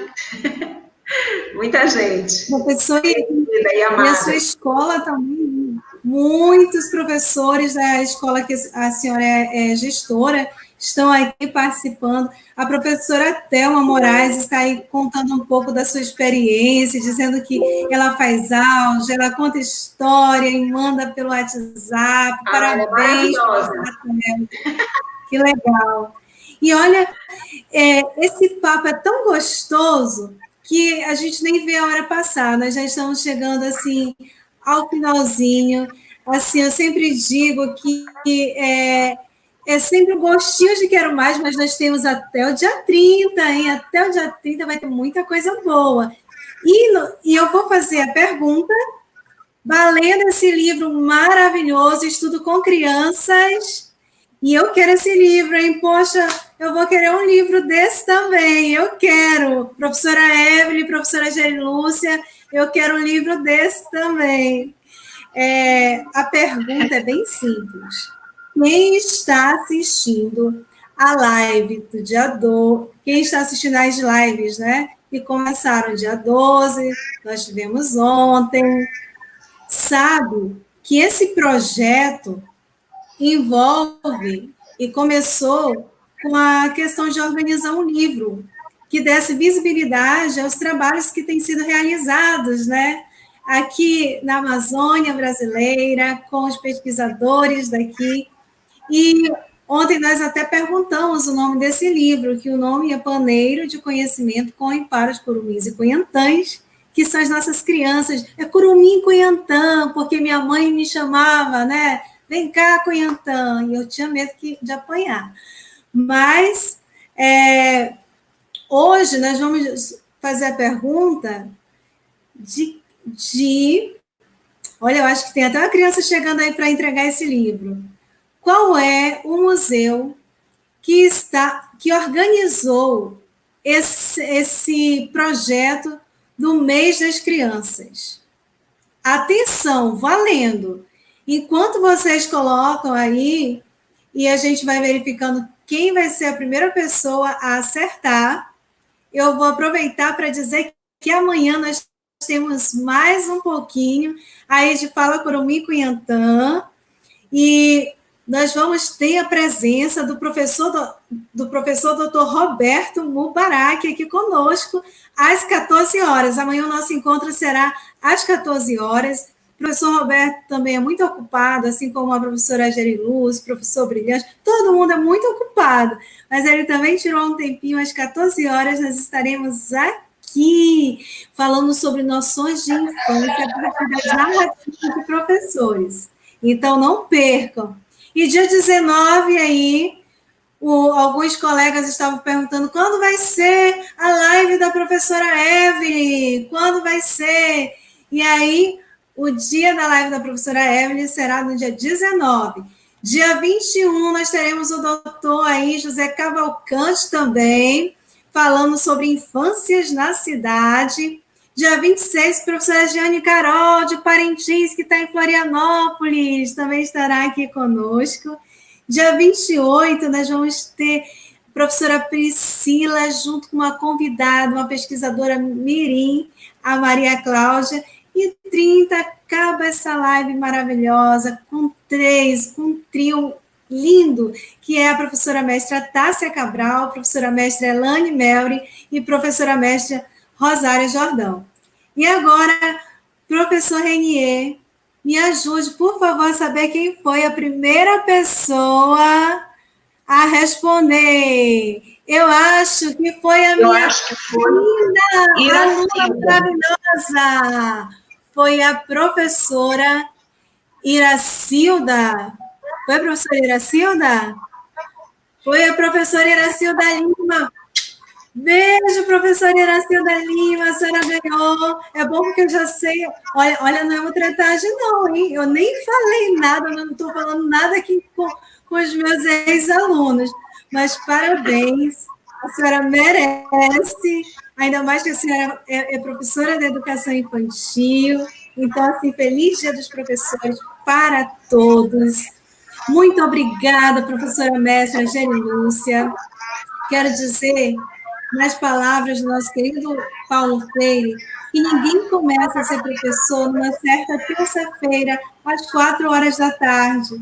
Muita gente. Professora, e a sua escola também, muitos professores da escola que a senhora é gestora estão aqui participando. A professora Thelma Moraes está aí contando um pouco da sua experiência, dizendo que ela faz aulas, ela conta história e manda pelo WhatsApp. Parabéns, professora Thelma. Que legal. E olha, esse papo é tão gostoso que a gente nem vê a hora passar. Nós já estamos chegando, assim, ao finalzinho. Assim, eu sempre digo que é sempre um gostinho de quero mais, mas nós temos até o dia 30, hein? Até o dia 30 vai ter muita coisa boa. E eu vou fazer a pergunta, valendo esse livro maravilhoso, Estudo com Crianças, e eu quero esse livro, hein? Poxa, eu vou querer um livro desse também, eu quero. Professora Evelyn, professora Geri Lúcia, eu quero um livro desse também. A pergunta é bem simples. Quem está assistindo a live do dia 12, quem está assistindo as lives, né? Que começaram dia 12, nós tivemos ontem, sabe que esse projeto envolve e começou com a questão de organizar um livro que desse visibilidade aos trabalhos que têm sido realizados, né? Aqui na Amazônia brasileira, com os pesquisadores daqui. E ontem nós até perguntamos o nome desse livro, que o nome é Paneiro de Conhecimento com para os curumins e cunhantãs, que são as nossas crianças. É curumim cunhantã, porque minha mãe me chamava, né? Vem cá, Cunhantã, e eu tinha medo de apanhar. Mas, hoje, nós vamos fazer a pergunta olha, eu acho que tem até uma criança chegando aí para entregar esse livro. Qual é o museu que organizou esse projeto do Mês das Crianças? Atenção, valendo! Enquanto vocês colocam aí, e a gente vai verificando quem vai ser a primeira pessoa a acertar, eu vou aproveitar para dizer que amanhã nós temos mais um pouquinho aí de Fala Curumim Cunhantã, e nós vamos ter a presença do professor Dr. Roberto Mubarak aqui conosco às 14 horas. Amanhã o nosso encontro será às 14 horas. O professor Roberto também é muito ocupado, assim como a professora Geri Luz, professor Brilhante, todo mundo é muito ocupado, mas ele também tirou um tempinho, às 14 horas nós estaremos aqui, falando sobre noções de infância a partir das narrativas de professores. Então, não percam. E dia 19, aí, alguns colegas estavam perguntando quando vai ser a live da professora Evelyn, quando vai ser? E aí, o dia da live da professora Evelyn será no dia 19. Dia 21, nós teremos o doutor aí, José Cavalcante também, falando sobre infâncias na cidade. Dia 26, professora Giane Carol, de Parintins, que está em Florianópolis, também estará aqui conosco. Dia 28, nós vamos ter a professora Priscila, junto com uma convidada, uma pesquisadora mirim, a Maria Cláudia. E 30, acaba essa live maravilhosa, com um trio lindo, que é a professora mestra Tássia Cabral, professora mestra Elane Melri e professora mestra Rosária Jordão. E agora, professor Renier, me ajude, por favor, a saber quem foi a primeira pessoa a responder. Eu acho que foi a minha linda aluna maravilhosa. Foi a professora Iracilda. Foi a professora Iracilda? Foi a professora Iracilda Lima. Beijo, professora Iracilda Lima, a senhora ganhou. É bom porque eu já sei. Olha, não é uma tretagem, não, hein? Eu nem falei nada, eu não estou falando nada aqui com os meus ex-alunos. Mas parabéns, a senhora merece, ainda mais que a senhora é professora de educação infantil. Então, assim, feliz Dia dos Professores para todos. Muito obrigada, professora mestra Angeli Lúcia. Quero dizer, nas palavras do nosso querido Paulo Freire, que ninguém começa a ser professor numa certa terça-feira, às 4 horas da tarde.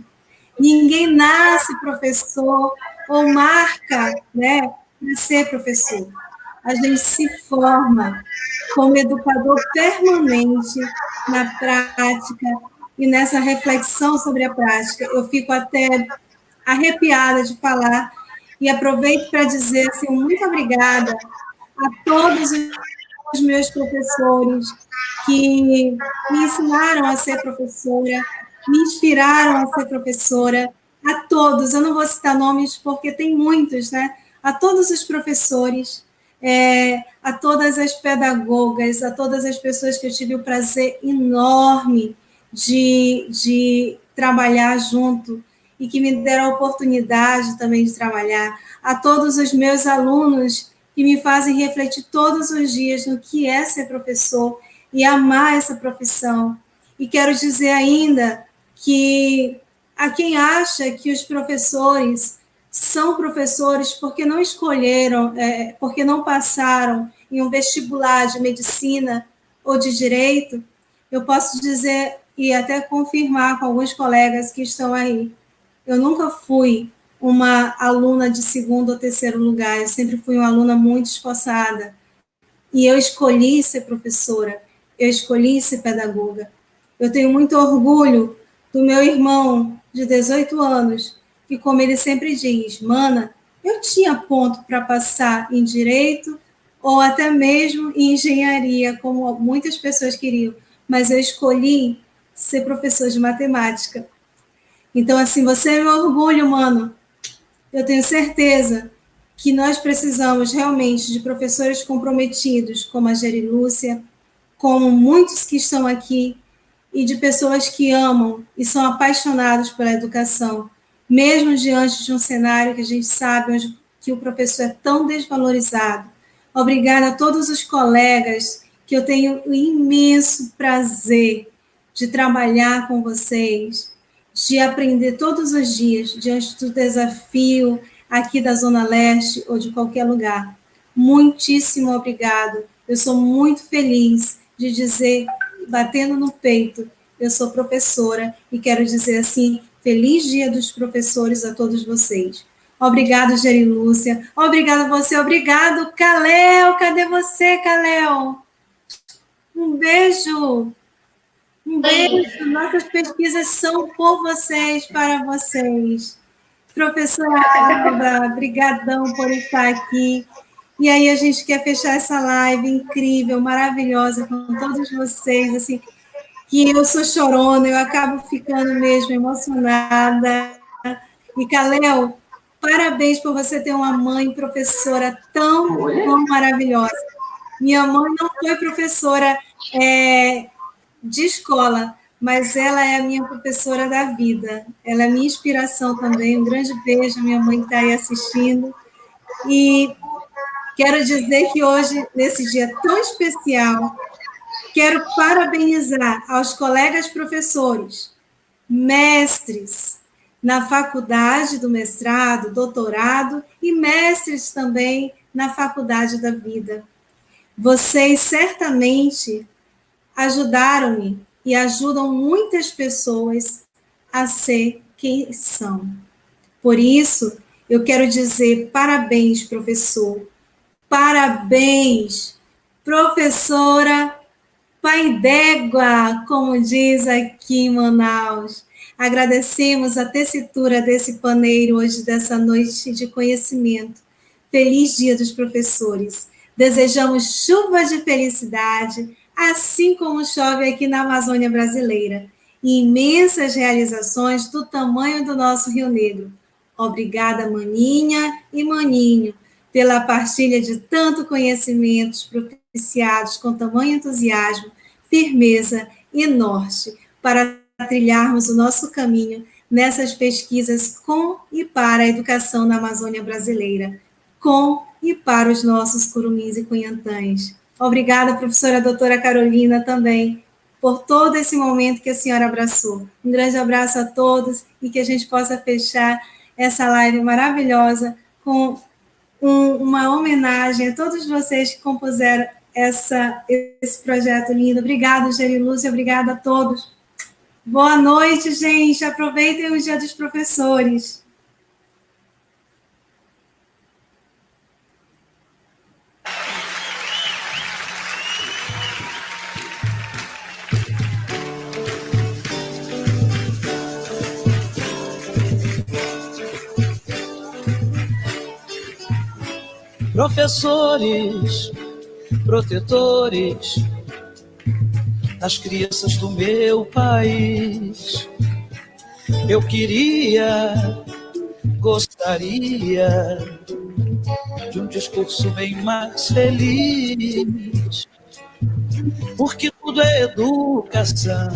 Ninguém nasce professor ou marca, né, para ser professor. A gente se forma como educador permanente na prática e nessa reflexão sobre a prática. Eu fico até arrepiada de falar e aproveito para dizer assim, muito obrigada a todos os meus professores que me ensinaram a ser professora, me inspiraram a ser professora, a todos, eu não vou citar nomes porque tem muitos, né? A todos os professores, a todas as pedagogas, a todas as pessoas que eu tive o prazer enorme de trabalhar junto e que me deram a oportunidade também de trabalhar, a todos os meus alunos que me fazem refletir todos os dias no que é ser professor e amar essa profissão. E quero dizer ainda que a quem acha que os professores são professores porque não escolheram, porque não passaram em um vestibular de medicina ou de direito, eu posso dizer e até confirmar com alguns colegas que estão aí. Eu nunca fui uma aluna de segundo ou terceiro lugar, eu sempre fui uma aluna muito esforçada. E eu escolhi ser professora, eu escolhi ser pedagoga. Eu tenho muito orgulho do meu irmão de 18 anos, que, como ele sempre diz, Mana, eu tinha ponto para passar em direito ou até mesmo em engenharia, como muitas pessoas queriam, mas eu escolhi ser professor de matemática. Então, assim, você é meu orgulho, mano. Eu tenho certeza que nós precisamos realmente de professores comprometidos, como a Geri Lúcia, como muitos que estão aqui, e de pessoas que amam e são apaixonados pela educação, mesmo diante de um cenário que a gente sabe onde que o professor é tão desvalorizado. Obrigada a todos os colegas que eu tenho o imenso prazer de trabalhar com vocês, de aprender todos os dias diante do desafio aqui da Zona Leste ou de qualquer lugar. Muitíssimo obrigado. Eu sou muito feliz de dizer, batendo no peito, eu sou professora e quero dizer assim, feliz Dia dos Professores a todos vocês. Obrigado, Geri Lúcia. Obrigado você. Obrigado, Kalel. Cadê você, Kalel? Um beijo. Um beijo. Nossas pesquisas são por vocês, para vocês. Professora Alda, brigadão por estar aqui. E aí a gente quer fechar essa live incrível, maravilhosa, com todos vocês, assim, que eu sou chorona, eu acabo ficando mesmo emocionada. E, Kalel, parabéns por você ter uma mãe professora tão maravilhosa. Minha mãe não foi professora de escola, mas ela é a minha professora da vida. Ela é a minha inspiração também. Um grande beijo, minha mãe que está aí assistindo. E quero dizer que hoje, nesse dia tão especial, quero parabenizar aos colegas professores, mestres na faculdade do mestrado, doutorado e mestres também na faculdade da vida. Vocês certamente ajudaram-me e ajudam muitas pessoas a ser quem são. Por isso, eu quero dizer parabéns, professor. Parabéns, professora Pai d'Égua, como diz aqui em Manaus. Agradecemos a tessitura desse paneiro hoje, dessa noite de conhecimento. Feliz Dia dos Professores. Desejamos chuva de felicidade, assim como chove aqui na Amazônia brasileira, e imensas realizações do tamanho do nosso Rio Negro. Obrigada, maninha e maninho. pela partilha de tanto conhecimentos propiciados com tamanho entusiasmo, firmeza e norte para trilharmos o nosso caminho nessas pesquisas com e para a educação na Amazônia brasileira, com e para os nossos curumins e cunhantães. Obrigada, professora doutora Carolina, também, por todo esse momento que a senhora abraçou. Um grande abraço a todos e que a gente possa fechar essa live maravilhosa com uma homenagem a todos vocês que compuseram esse projeto lindo. Obrigada, Gerilúcia, obrigada a todos. Boa noite, gente. Aproveitem o Dia dos Professores. Professores, protetores das crianças do meu país, eu gostaria de um discurso bem mais feliz, porque tudo é educação,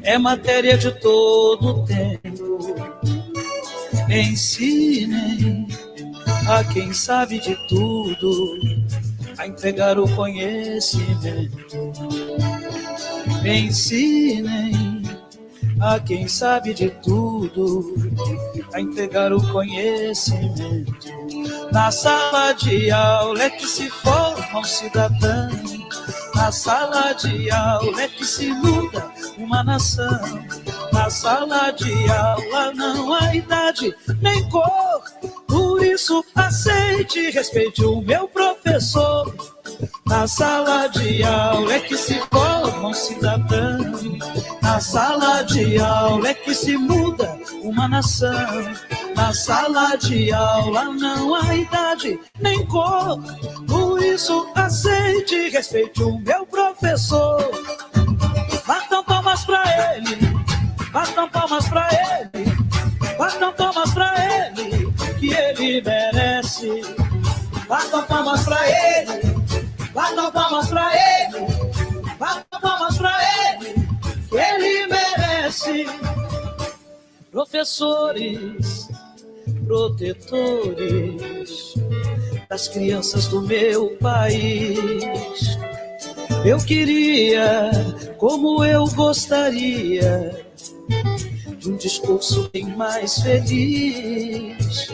é matéria de todo tempo. Ensinem a quem sabe de tudo a entregar o conhecimento. Ensinem a quem sabe de tudo a entregar o conhecimento. Na sala de aula é que se forma um cidadão. Na sala de aula é que se muda uma nação. Na sala de aula não há idade nem cor. Por isso aceite e respeite o meu professor. Na sala de aula é que se forma um cidadão. Na sala de aula é que se muda uma nação. Na sala de aula não há idade nem cor. Por isso aceite e respeite o meu professor. Batam palmas pra ele, batam palmas pra ele, batam palmas pra ele, que ele merece. Batam palmas pra ele, batam palmas pra ele, batam palmas pra ele, que ele merece. Professores, protetores das crianças do meu país, eu queria, como eu gostaria, de um discurso bem mais feliz,